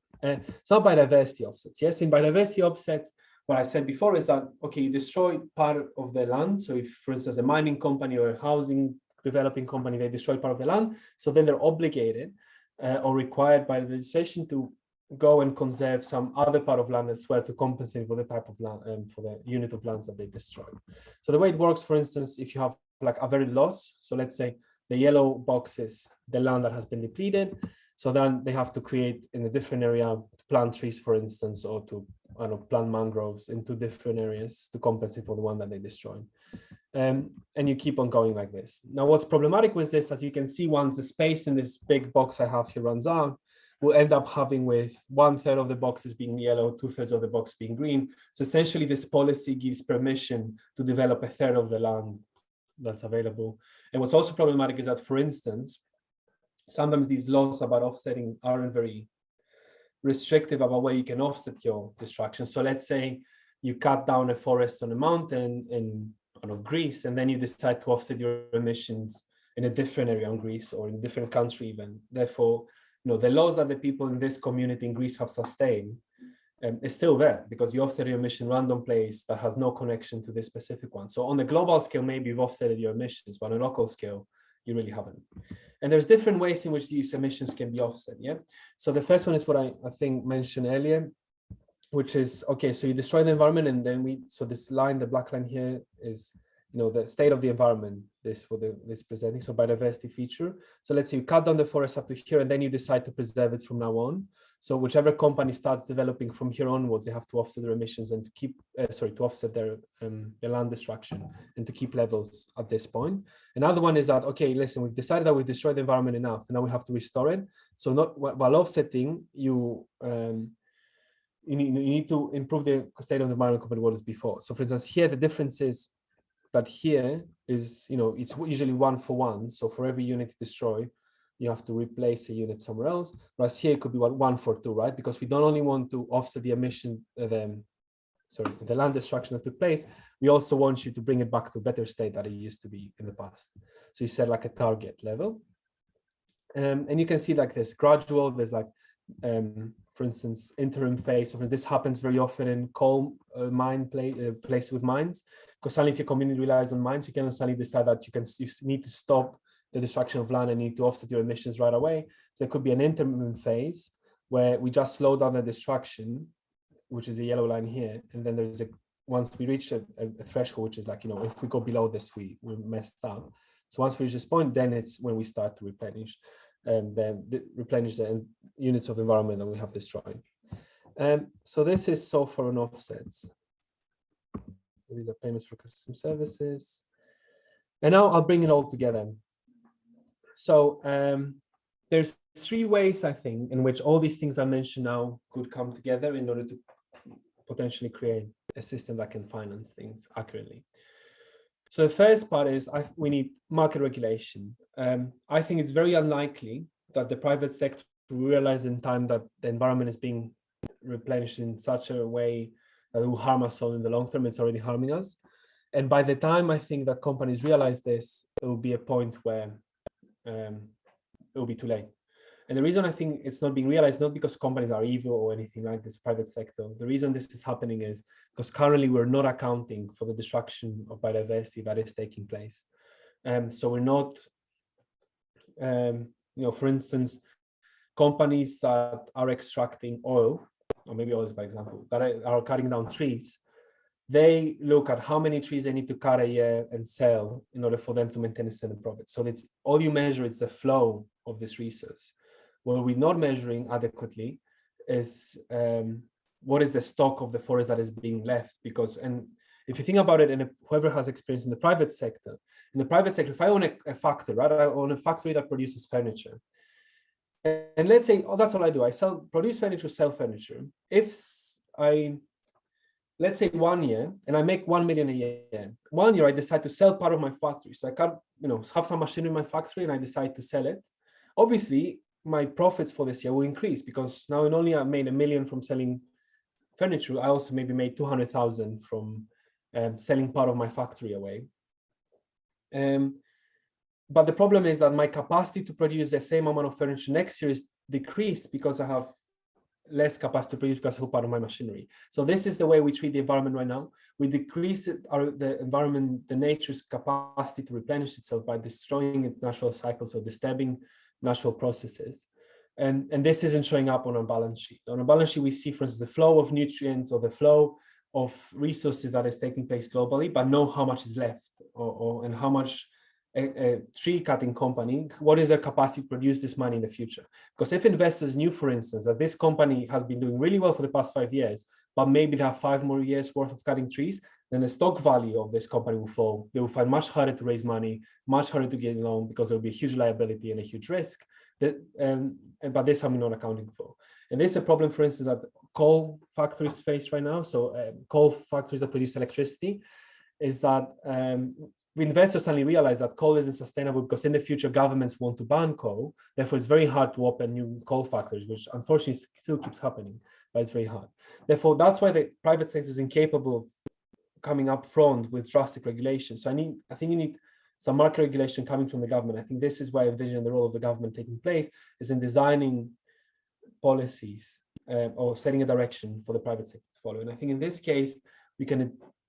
Speaker 2: So biodiversity offsets. Yes, in biodiversity offsets, what I said before is that, okay, you destroy part of the land. So if, for instance, a mining company or a housing developing company, they destroy part of the land, so then they're obligated or required by the legislation to go and conserve some other part of land as well to compensate for the type of land and for the unit of lands that they destroy. So the way it works, for instance, if you have like a very loss, so let's say the yellow box is the land that has been depleted, so then they have to create in a different area to plant trees, for instance, or to plant mangroves into different areas to compensate for the one that they destroyed. And you keep on going like this. Now, what's problematic with this, as you can see, once the space in this big box I have here runs out, we'll end up having with 1/3 of the boxes being yellow, 2/3 of the box being green. So essentially, this policy gives permission to develop 1/3 of the land that's available. And what's also problematic is that, for instance, sometimes these laws about offsetting aren't very restrictive about where you can offset your destruction. So let's say you cut down a forest on a mountain in Greece, and then you decide to offset your emissions in a different area in Greece or in a different country even. Therefore, the laws that the people in this community in Greece have sustained is still there because you offset your emission random place that has no connection to this specific one. So on the global scale, maybe you've offsetted your emissions, but on a local scale, you really haven't. And there's different ways in which these emissions can be offset, yeah? So the first one is what I think mentioned earlier, which is, okay, so you destroy the environment, and then so this line, the black line here is, the state of the environment, this presenting, so biodiversity feature. So let's say you cut down the forest up to here, and then you decide to preserve it from now on. So whichever company starts developing from here onwards, they have to offset their emissions and to keep, to offset their land destruction and to keep levels at this point. Another one is that, okay, listen, we've decided that we've destroyed the environment enough, and now we have to restore it. So while offsetting, you need to improve the state of the environment compared to what was before. So for instance, here, the difference is that here is, it's usually 1-for-1. So for every unit you destroy, you have to replace a unit somewhere else. Whereas here it could be 1-for-2, right? Because we don't only want to offset the emission, the land destruction that took place, we also want you to bring it back to a better state that it used to be in the past. So you set like a target level. And you can see like this gradual, there's like, for instance, interim phase. So this happens very often in coal mine places with mines, because suddenly if your community relies on mines, you can suddenly decide that you need to stop the destruction of land and need to offset your emissions right away. So it could be an interim phase where we just slow down the destruction, which is a yellow line here, and then there's once we reach a threshold, which is like, if we go below this, we're messed up. So once we reach this point, then it's when we start to replenish. Then replenish the units of environment that we have destroyed. So this is so far on offsets. So these are payments for custom services. And now I'll bring it all together. So there's 3 ways, I think, in which all these things I mentioned now could come together in order to potentially create a system that can finance things accurately. So the first part is we need market regulation. I think it's very unlikely that the private sector will realize in time that the environment is being replenished in such a way that it will harm us all in the long term. It's already harming us. And by the time I think that companies realize this, it will be a point where it will be too late. And the reason I think it's not being realized, not because companies are evil or anything like this, private sector. The reason this is happening is because currently we're not accounting for the destruction of biodiversity that is taking place. So we're not, for instance, companies that are extracting oil, or maybe oil is by example, that are cutting down trees, they look at how many trees they need to cut a year and sell in order for them to maintain a certain profit. So it's all you measure, it's the flow of this resource. What we're not measuring adequately is what is the stock of the forest that is being left. Because, and if you think about it, and whoever has experience in the private sector, if I own a factory, right? I own a factory that produces furniture. And let's say, oh, that's all I do. I produce furniture, sell furniture. Let's say 1 year, and I make 1 million a year. 1 year, I decide to sell part of my factory. So I can't, have some machine in my factory, and I decide to sell it. Obviously, my profits for this year will increase because now not only I made 1 million from selling furniture, I also maybe made 200,000 from selling part of my factory away. But the problem is that my capacity to produce the same amount of furniture next year is decreased because I have less capacity to produce because of part of my machinery. So this is the way we treat the environment right now. We decrease the environment, the nature's capacity to replenish itself by destroying its natural cycles or disturbing natural processes. And this isn't showing up on our balance sheet. On a balance sheet, we see, for instance, the flow of nutrients or the flow of resources that is taking place globally, but know how much is left and how much a tree cutting company, what is their capacity to produce this money in the future? Because if investors knew, for instance, that this company has been doing really well for the past 5 years, but maybe they have 5 more years worth of cutting trees, then the stock value of this company will fall. They will find much harder to raise money, much harder to get a loan because there will be a huge liability and a huge risk. But this I'm not accounting for. And this is a problem, for instance, that coal factories face right now. So coal factories that produce electricity is that investors suddenly realize that coal isn't sustainable because in the future governments want to ban coal. Therefore, it's very hard to open new coal factories, which unfortunately still keeps happening, but it's very hard. Therefore, that's why the private sector is incapable of coming up front with drastic regulation. So I think you need some market regulation coming from the government. I think this is why I envision the role of the government taking place is in designing policies or setting a direction for the private sector to follow. And I think in this case,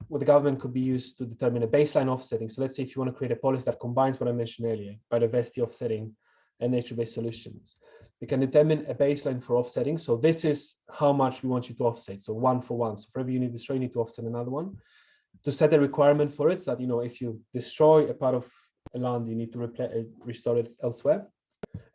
Speaker 2: what the government could be used to determine a baseline offsetting. So let's say if you want to create a policy that combines what I mentioned earlier, biodiversity offsetting and nature-based solutions, we can determine a baseline for offsetting. So this is how much we want you to offset. So 1 for 1. So for every unit destroyed, you need to offset another one. To set a requirement for it, so that if you destroy a part of a land, you need to restore it elsewhere.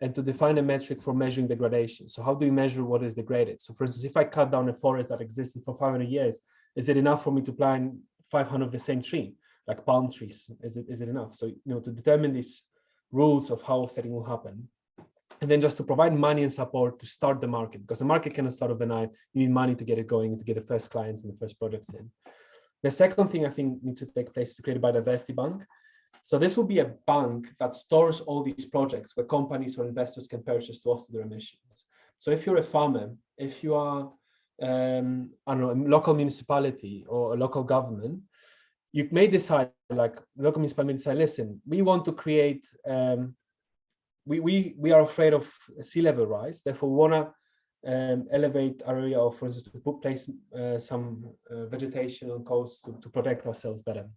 Speaker 2: And to define a metric for measuring degradation. So how do you measure what is degraded? So for instance, if I cut down a forest that existed for 500 years, is it enough for me to plant 500 of the same tree, like palm trees? Is it enough? So, to determine these rules of how offsetting will happen. And then just to provide money and support to start the market, because the market cannot start overnight. You need money to get it going, to get the first clients and the first projects in. The second thing I think needs to take place is to create a biodiversity bank. So this will be a bank that stores all these projects where companies or investors can purchase to offset their emissions. So if you're a farmer, if you are I don't know, a local municipality or a local government, you may decide, like local municipality decide, listen, we want to create, we are afraid of sea level rise, therefore we want to elevate our area, or for instance, to put place some vegetation on coast to protect ourselves better.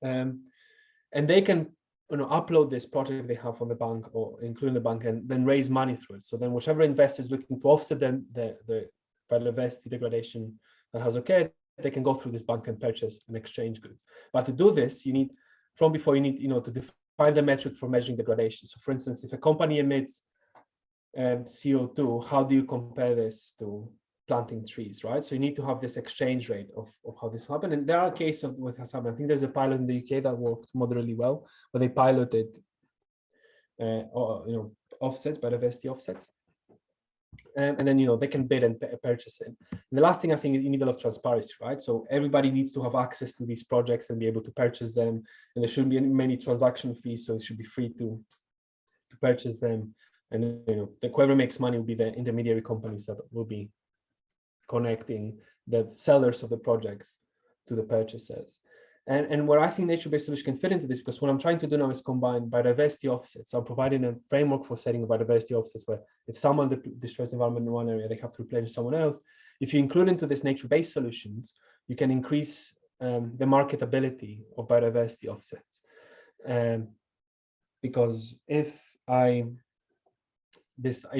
Speaker 2: And they can upload this project they have on the bank or including the bank and then raise money through it. So then whichever investor is looking to offset them the biodiversity degradation that has occurred, they can go through this bank and purchase and exchange goods. But to do this, you need to define the metric for measuring degradation. So for instance, if a company emits CO2, how do you compare this to planting trees, right? So you need to have this exchange rate of how this happened. And there are cases of what has happened. I think there's a pilot in the UK that worked moderately well, where they piloted offsets, biodiversity offsets. And then they can bid and purchase it. And the last thing I think is you need a lot of transparency, right? So everybody needs to have access to these projects and be able to purchase them. And there shouldn't be many transaction fees, so it should be free to purchase them. And whoever makes money will be the intermediary companies that will be connecting the sellers of the projects to the purchasers. And where I think nature-based solution can fit into this, because what I'm trying to do now is combine biodiversity offsets. So I'm providing a framework for setting biodiversity offsets where if someone destroys the environment in one area, they have to replenish someone else. If you include into this nature-based solutions, you can increase the marketability of biodiversity offsets. Because if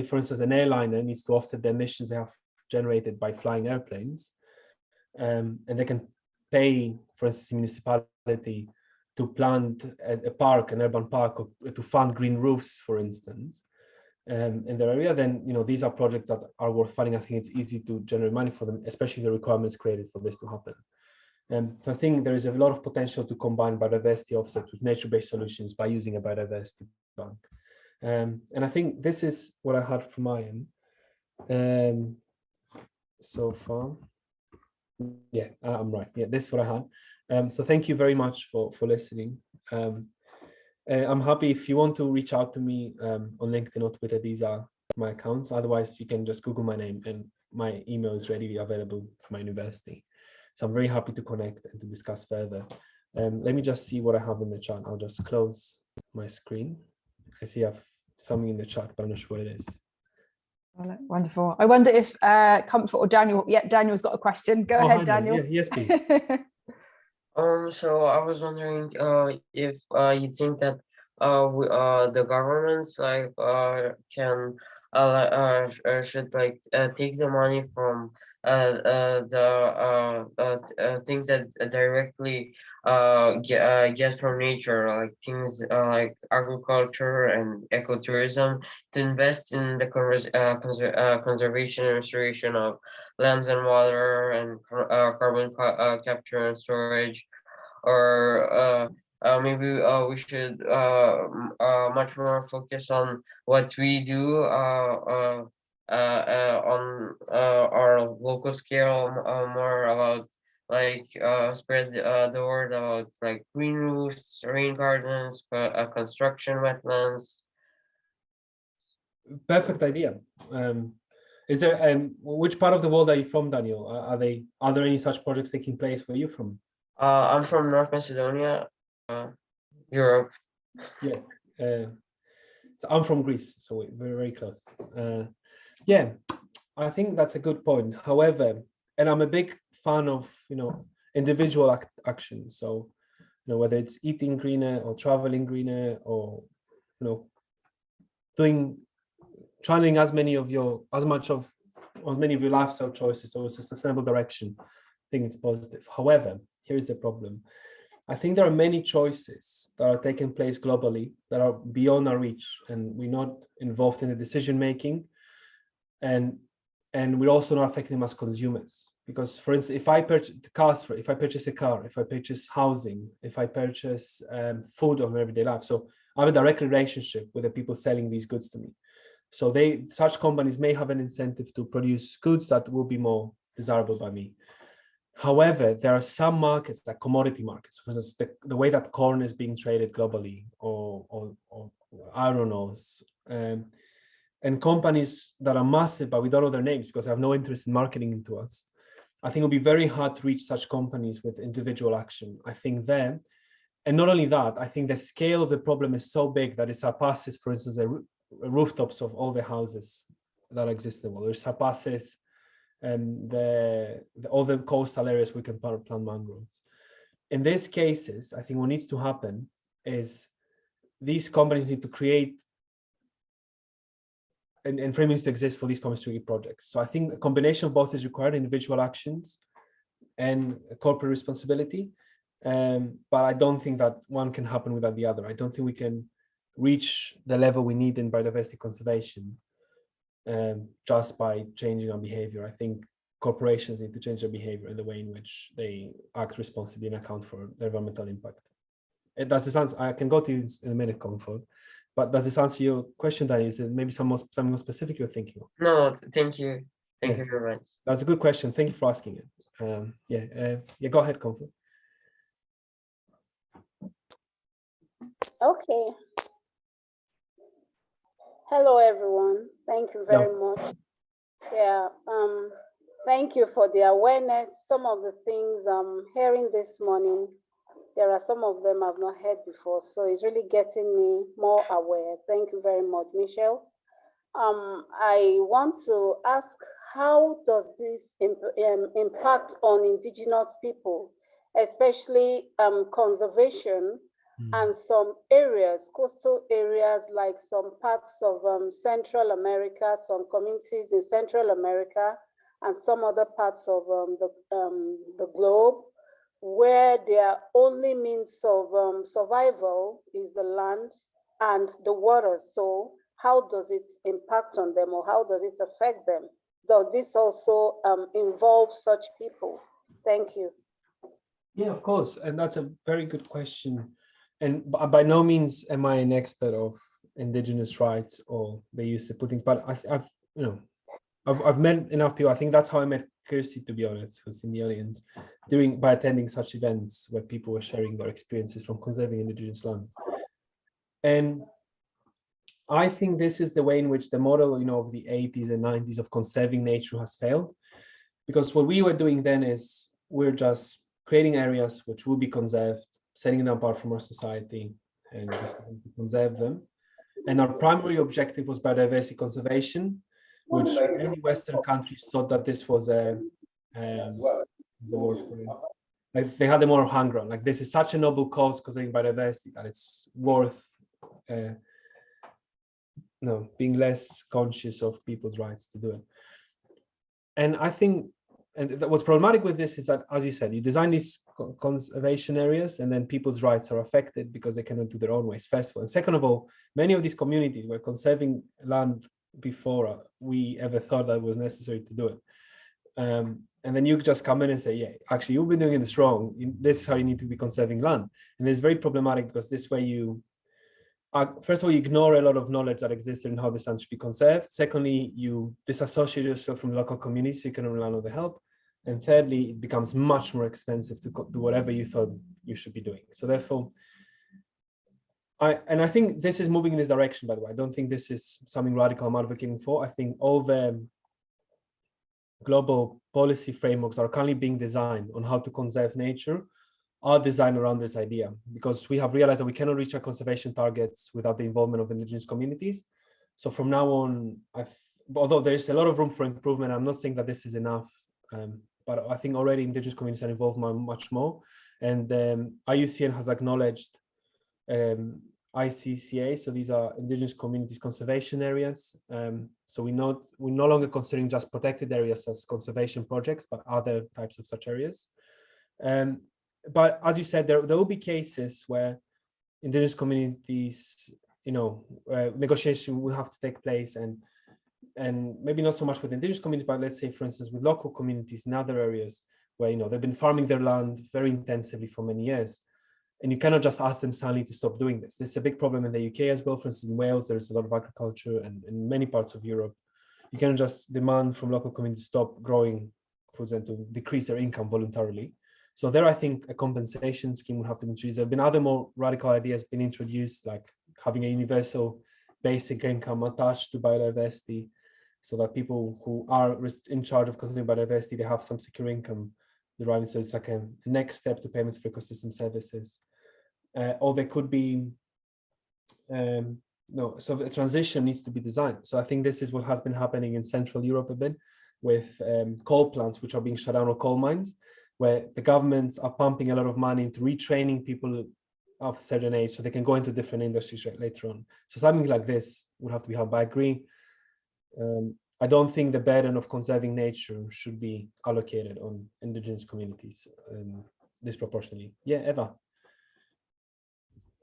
Speaker 2: for instance, an airliner needs to offset the emissions they have generated by flying airplanes, and they can pay, for instance, a municipality to plant a park, an urban park, or to fund green roofs, for instance, in their area, then these are projects that are worth funding. I think it's easy to generate money for them, especially the requirements created for this to happen. So I think there is a lot of potential to combine biodiversity offsets with nature-based solutions by using a biodiversity bank. And I think this is what I had from my end so far. Yeah, I'm right. Yeah, this is what I had. So thank you very much for listening. I'm happy if you want to reach out to me on LinkedIn or Twitter. These are my accounts. Otherwise, you can just Google my name, and my email is readily available for my university. So I'm very happy to connect and to discuss further. Let me just see what I have in the chat. I'll just close my screen. I see I have something in the chat, but I'm not sure what it is.
Speaker 1: Wonderful. I wonder if Comfort or Daniel. Yeah, Daniel's got a question. Go ahead, Daniel.
Speaker 2: Yeah, yes, please.
Speaker 4: So I was wondering if you think that the governments can should take the money from things that directly get from nature, like things like agriculture and ecotourism, to invest in the conservation and restoration of lands and water and carbon capture and storage, or maybe we should much more focus on what we do on our local scale, more about spread the word about like green roofs, rain gardens, construction wetlands.
Speaker 2: Perfect idea. Is there which part of the world are you from, Daniel? Are there any such projects taking place where you're from?
Speaker 4: I'm from North Macedonia, Europe.
Speaker 2: Yeah, so I'm from Greece, so we're very close. Yeah, I think that's a good point. However, and I'm a big fan of individual action. So whether it's eating greener or traveling greener, or channeling as many of your lifestyle choices towards a sustainable direction, I think it's positive. However, here is the problem. I think there are many choices that are taking place globally that are beyond our reach, and we're not involved in the decision making, and we're also not affecting them as consumers. Because, for instance, if I purchase a car, if I purchase housing, if I purchase food on everyday life, so I have a direct relationship with the people selling these goods to me. So such companies may have an incentive to produce goods that will be more desirable by me. However, there are some markets, like commodity markets, for instance, the way that corn is being traded globally, or iron ores, and companies that are massive, but we don't know their names because they have no interest in marketing into us. I think it'll be very hard to reach such companies with individual action. I think there, and not only that, I think the scale of the problem is so big that it surpasses, for instance, the rooftops of all the houses that exist in the world. It surpasses all the coastal areas we can plant mangroves. In these cases, I think what needs to happen is these companies need to create and frameworks to exist for these companies to get projects. So I think a combination of both is required: individual actions and corporate responsibility. But I don't think that one can happen without the other. I don't think we can reach the level we need in biodiversity conservation just by changing our behavior. I think corporations need to change their behavior and the way in which they act responsibly and account for their environmental impact. Does this answer? I can go to you in a minute, Comfort. But does this answer your question, Danny? Is it maybe something more specific you're thinking of?
Speaker 4: No, thank you. Thank you very much.
Speaker 2: That's a good question. Thank you for asking it. Yeah, go ahead, Comfort.
Speaker 5: Okay. Hello, everyone. Thank you very much. Yeah, thank you for the awareness. Some of the things I'm hearing this morning, there are some of them I've not heard before, so it's really getting me more aware. Thank you very much, Michelle. I want to ask, how does this impact on indigenous people, especially conservation and some areas, coastal areas, like some parts of Central America, some communities in Central America, and some other parts of the globe, where their only means of survival is the land and the water. So how does it impact on them, or how does it affect them? Does this also involve such people? Thank you.
Speaker 2: Yeah, of course. And that's a very good question. And by no means am I an expert of indigenous rights, or they used to put things. But I've met enough people. I think that's how I met Kirsty, to be honest, who's in the audience, by attending such events where people were sharing their experiences from conserving indigenous lands. And I think this is the way in which the model, of the 80s and 90s of conserving nature has failed, because what we were doing then is we're just creating areas which will be conserved, setting them apart from our society, and deciding to conserve them. And our primary objective was biodiversity conservation, which many Western countries thought that this was the word for it. Like they had the moral high ground. Like this is such a noble cause, conserving biodiversity, that it's worth being less conscious of people's rights to do it. And I think, what's problematic with this is that, as you said, you design these conservation areas and then people's rights are affected because they cannot do their own ways, first of all. And second of all, many of these communities were conserving land before we ever thought that it was necessary to do it. And then you just come in and say, yeah, actually, you've been doing this wrong. This is how you need to be conserving land. And it's very problematic because this way you, first of all, you ignore a lot of knowledge that exists in how this land should be conserved. Secondly, you disassociate yourself from the local community so you can rely on the help. And thirdly, it becomes much more expensive to do whatever you thought you should be doing. So therefore, I think this is moving in this direction, by the way. I don't think this is something radical I'm advocating for. I think all the global policy frameworks are currently being designed on how to conserve nature are designed around this idea, because we have realized that we cannot reach our conservation targets without the involvement of indigenous communities. So from now on, although there is a lot of room for improvement, I'm not saying that this is enough, but I think already indigenous communities are involved much more. And IUCN has acknowledged ICCA, so these are indigenous communities conservation areas. So we're no longer considering just protected areas as conservation projects, but other types of such areas. But as you said, there will be cases where indigenous communities, negotiation will have to take place, and maybe not so much with indigenous communities, but let's say, for instance, with local communities in other areas where they've been farming their land very intensively for many years, and you cannot just ask them suddenly to stop doing this. This is a big problem in the UK as well. For instance, in Wales, there's a lot of agriculture, and in many parts of Europe, you cannot just demand from local communities to stop growing foods and to decrease their income voluntarily. So there, I think a compensation scheme would have to be introduced. There have been other more radical ideas been introduced, like having a universal basic income attached to biodiversity, so that people who are in charge of conserving biodiversity, they have some secure income deriving. So it's like a next step to payments for ecosystem services. Or there could be, so a transition needs to be designed. So I think this is what has been happening in Central Europe a bit with coal plants, which are being shut down, or coal mines, where the governments are pumping a lot of money into retraining people of a certain age so they can go into different industries later on. So something like this would have to be held. But I agree, I don't think the burden of conserving nature should be allocated on indigenous communities disproportionately. Yeah, Eva.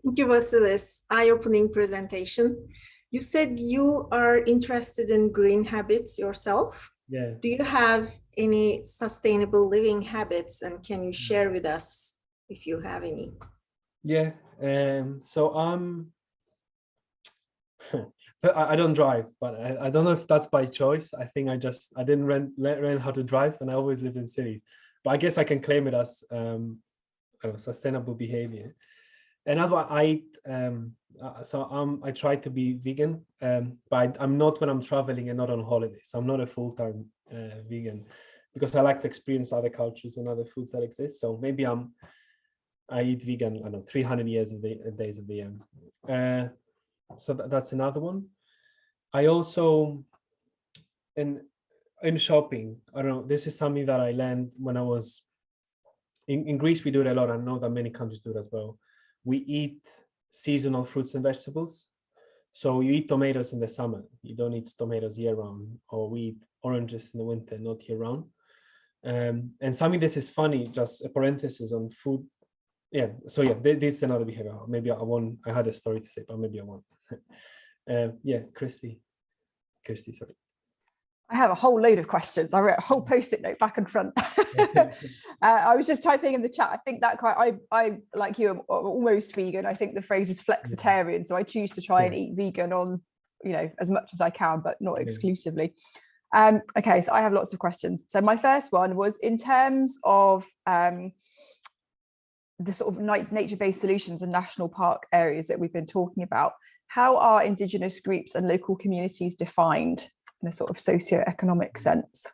Speaker 3: Thank you, Vassilis. Eye-opening presentation. You said you are interested in green habits yourself.
Speaker 2: Yeah.
Speaker 3: Do you have any sustainable living habits, and can you share with us if you have any?
Speaker 2: Yeah. So I don't drive, but I don't know if that's by choice. I think I didn't learn how to drive, and I always lived in cities. But I guess I can claim it as sustainable behavior. Another one, I try to be vegan, but I'm not when I'm traveling and not on holiday. So I'm not a full-time vegan, because I like to experience other cultures and other foods that exist. So maybe I eat vegan, I don't know, 300 days of the year. So that's another one. I also, in shopping, I don't know, this is something that I learned when I was in Greece. We do it a lot. I know that many countries do it as well. We eat seasonal fruits and vegetables. So you eat tomatoes in the summer. You don't eat tomatoes year round, or we eat oranges in the winter, not year round. And something this is funny, just a parenthesis on food. Yeah, so yeah, this is another behavior. Maybe I had a story to say, but maybe I won't. Yeah, Kirsty, sorry.
Speaker 1: I have a whole load of questions. I wrote a whole post-it note back and front. I was just typing in the chat. I think that I like you, am almost vegan. I think the phrase is flexitarian. So I choose to try and eat vegan on, as much as I can, but not exclusively. Okay, so I have lots of questions. So my first one was in terms of the sort of nature-based solutions and national park areas that we've been talking about. How are Indigenous groups and local communities defined in a sort of socio-economic sense?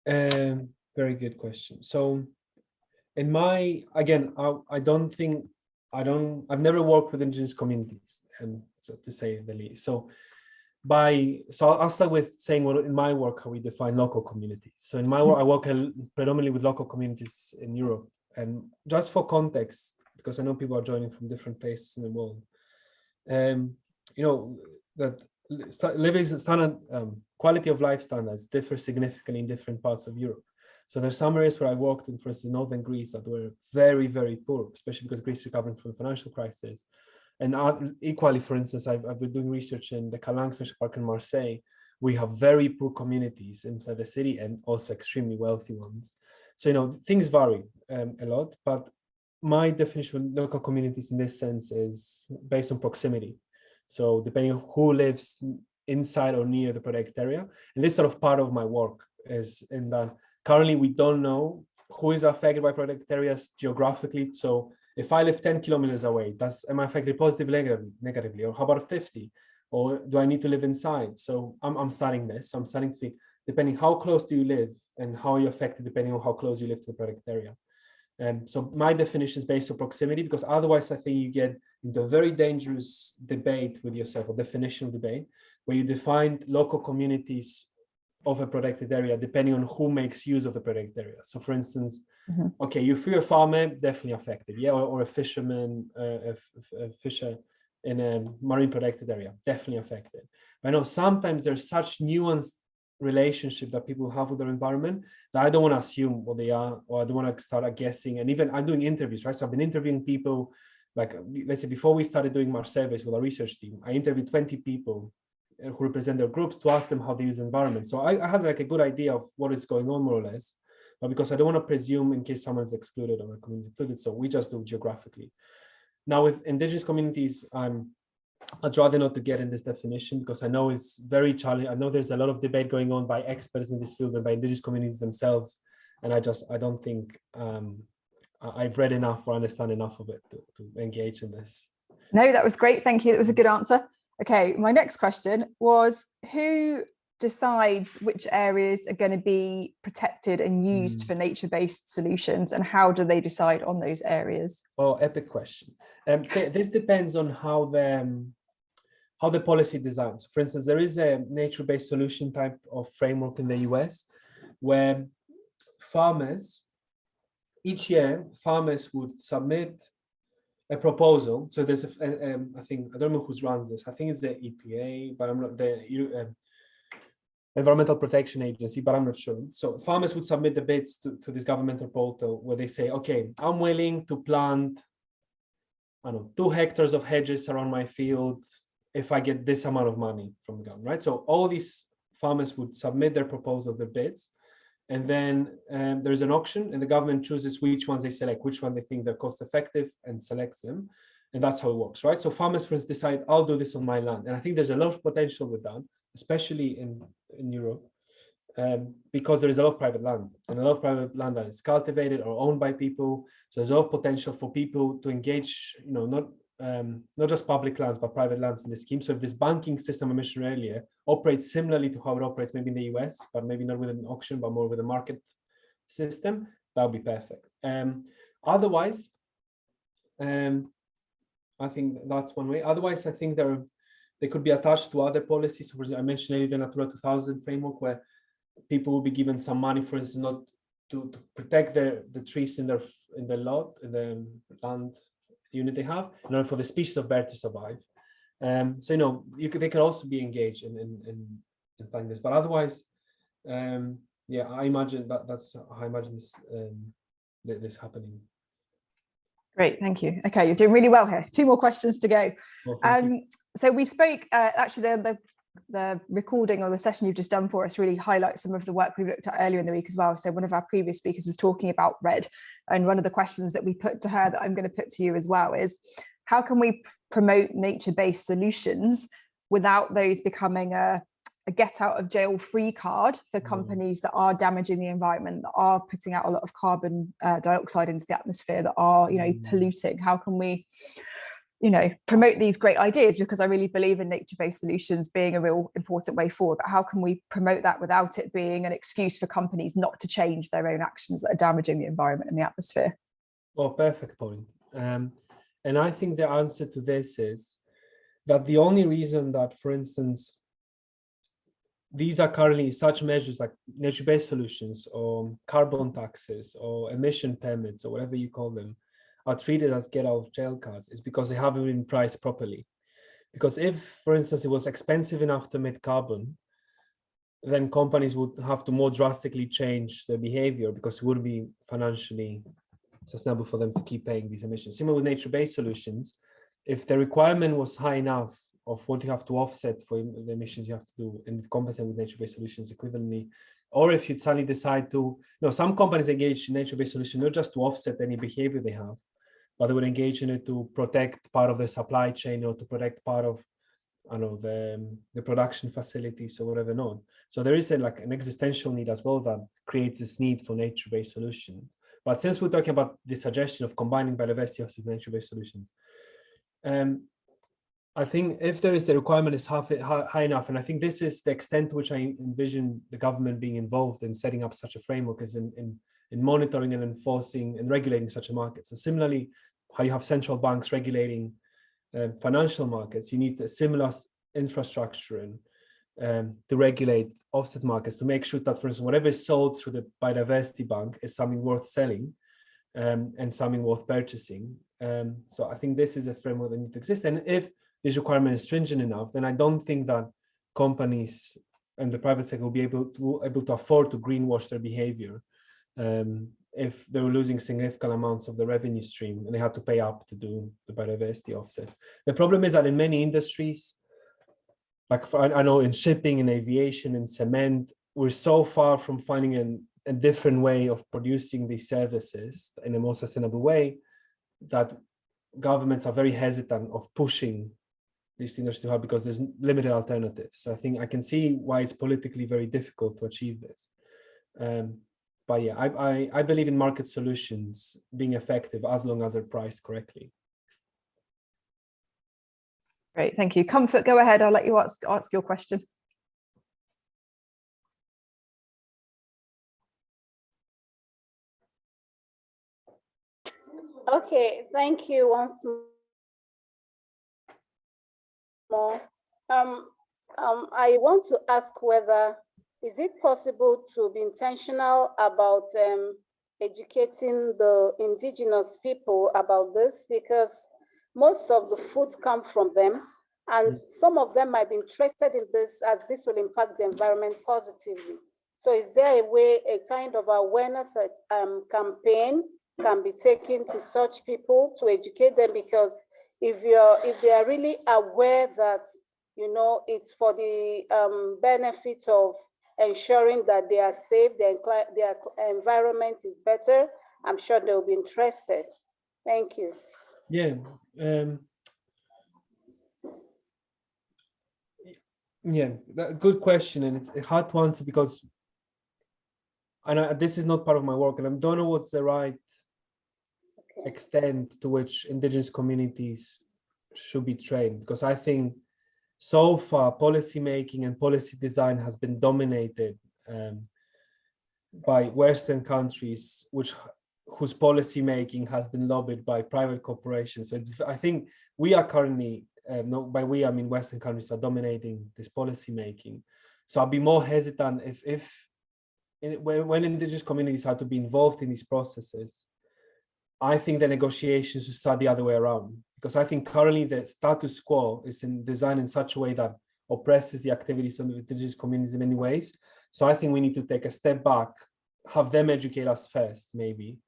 Speaker 2: Very good question. So in my, again, I've never worked with Indigenous communities, so to say the least. So I'll start with saying what in my work, how we define local communities. So in my work, I work predominantly with local communities in Europe. And just for context, because I know people are joining from different places in the world, that living standard, quality of life standards differ significantly in different parts of Europe. So there's some areas where I worked in, for instance, northern Greece that were very, very poor, especially because Greece is recovering from the financial crisis. And equally, for instance, I've been doing research in the Calanques National Park in Marseille. We have very poor communities inside the city and also extremely wealthy ones. So, things vary a lot, but my definition of local communities in this sense is based on proximity. So depending on who lives inside or near the protected area. And this sort of part of my work is in that currently we don't know who is affected by protected areas geographically. So if I live 10 kilometers away, am I affected positively, negatively, or how about 50? Or do I need to live inside? So I'm studying this. So I'm starting to see, depending how close do you live and how you're affected depending on how close you live to the protected area. So my definition is based on proximity, because otherwise I think you get into a very dangerous debate with yourself, or definitional debate, where you define local communities of a protected area depending on who makes use of the protected area. So for instance, okay, if you're a farmer, definitely affected, yeah, or a fisherman, a fisher in a marine protected area, definitely affected. But I know sometimes there's such nuanced relationship that people have with their environment that I don't want to assume what they are, or I don't want to start guessing. And even I'm doing interviews, right? So I've been interviewing people, like let's say before we started doing our surveys with our research team, I interviewed 20 people who represent their groups to ask them how they use the environment. So I have like a good idea of what is going on more or less, but because I don't want to presume in case someone's excluded or a community included, so we just do it geographically. Now with Indigenous communities, I'd rather not to get in this definition because I know it's very challenging. I know there's a lot of debate going on by experts in this field and by Indigenous communities themselves. And I don't think I've read enough or understand enough of it to engage in this.
Speaker 1: No, that was great. Thank you. That was a good answer. Okay, my next question was, who decides which areas are going to be protected and used for nature-based solutions, and how do they decide on those areas?
Speaker 2: Oh, epic question. So this depends on how the policy designs. For instance, there is a nature-based solution type of framework in the US where each year farmers would submit a proposal. So there's I think, I don't know who runs this. I think it's the EPA, but I'm not the Environmental Protection Agency, but I'm not sure. So farmers would submit the bids to this governmental portal where they say, okay, I'm willing to plant, 2 hectares of hedges around my field if I get this amount of money from the government, right? So all these farmers would submit their proposal, their bids, and then there's an auction and the government chooses which ones they select, which one they think they're cost effective and selects them. And that's how it works, right? So farmers first decide, I'll do this on my land. And I think there's a lot of potential with that, especially in Europe, because there is a lot of private land and a lot of private land that is cultivated or owned by people. So there's a lot of potential for people to engage, not just public lands, but private lands in the scheme. So if this banking system I mentioned earlier operates similarly to how it operates maybe in the US, but maybe not with an auction, but more with a market system, that would be perfect. Otherwise, I think that's one way. Otherwise, I think they could be attached to other policies. So for example, I mentioned earlier the Natura 2000 framework, where people will be given some money, for instance, not to protect the trees in the lot, in the land unit they have, in order for the species of bird to survive. So they can also be engaged in planning this. But otherwise, yeah, I imagine that's how I imagine this happening.
Speaker 1: Great, thank you. Okay, you're doing really well here. 2 more questions to go.
Speaker 2: Well,
Speaker 1: so we spoke, actually the the recording or the session you've just done for us really highlights some of the work we looked at earlier in the week as well. So one of our previous speakers was talking about RED, and one of the questions that we put to her that I'm going to put to you as well is, how can we promote nature-based solutions without those becoming a get out of jail free card for companies that are damaging the environment, that are putting out a lot of carbon dioxide into the atmosphere, that are, you know, polluting? How can we, you know, promote these great ideas? Because I really believe in nature-based solutions being a real important way forward, but how can we promote that without it being an excuse for companies not to change their own actions that are damaging the environment and the atmosphere?
Speaker 2: Well, perfect point. And I think the answer to this is that the only reason that, for instance, these are currently such measures like nature-based solutions or carbon taxes or emission permits or whatever you call them are treated as get out of jail cards is because they haven't been priced properly. Because if, for instance, it was expensive enough to emit carbon, then companies would have to more drastically change their behavior because it wouldn't be financially sustainable for them to keep paying these emissions. Similar with nature-based solutions, if the requirement was high enough of what you have to offset for the emissions you have to do and compensate with nature-based solutions equivalently, or if you suddenly decide to, you know, some companies engage in nature-based solutions not just to offset any behavior they have, but they would engage in it to protect part of the supply chain or to protect part of, I don't know, the production facilities or whatever not. So there is like an existential need as well that creates this need for nature-based solutions. But since we're talking about the suggestion of combining biodiversity with nature-based solutions, I think if there is the requirement is high enough, and I think this is the extent to which I envision the government being involved in setting up such a framework, is in monitoring and enforcing and regulating such a market. So similarly, how you have central banks regulating financial markets, you need a similar infrastructure and to regulate offset markets to make sure that, for instance, whatever is sold through the biodiversity bank is something worth selling and something worth purchasing. So I think this is a framework that needs to exist. And if this requirement is stringent enough, then I don't think that companies and the private sector will be able to afford to greenwash their behavior if they were losing significant amounts of the revenue stream and they had to pay up to do the biodiversity offset. The problem is that in many industries, like I know in shipping, in aviation, in cement, we're so far from finding a different way of producing these services in a more sustainable way that governments are very hesitant of pushing these industries too hard because there's limited alternatives. So I think I can see why it's politically very difficult to achieve this. But yeah, I believe in market solutions being effective as long as they're priced correctly.
Speaker 1: Great, thank you. Comfort, go ahead. I'll let you ask your question.
Speaker 5: Okay, thank you once more. I want to ask whether is it possible to be intentional about educating the indigenous people about this, because most of the food come from them, and some of them might be interested in this as this will impact the environment positively. So is there a way, a kind of awareness campaign can be taken to such people to educate them? Because if they are really aware that, you know, it's for the benefit of ensuring that they are safe, their environment is better, I'm sure they'll be interested. Thank you.
Speaker 2: Yeah. Yeah, good question, and it's hard to answer because this is not part of my work, and I don't know what's the right extent to which indigenous communities should be trained, because I think so far policy making and policy design has been dominated by Western countries, whose policy making has been lobbied by private corporations. So I think we are currently, by we I mean Western countries, are dominating this policy making. So I'll be more hesitant when indigenous communities are to be involved in these processes. I think the negotiations should start the other way around, because I think currently the status quo is designed in such a way that oppresses the activities of the indigenous communities in many ways. So I think we need to take a step back, have them educate us first, maybe,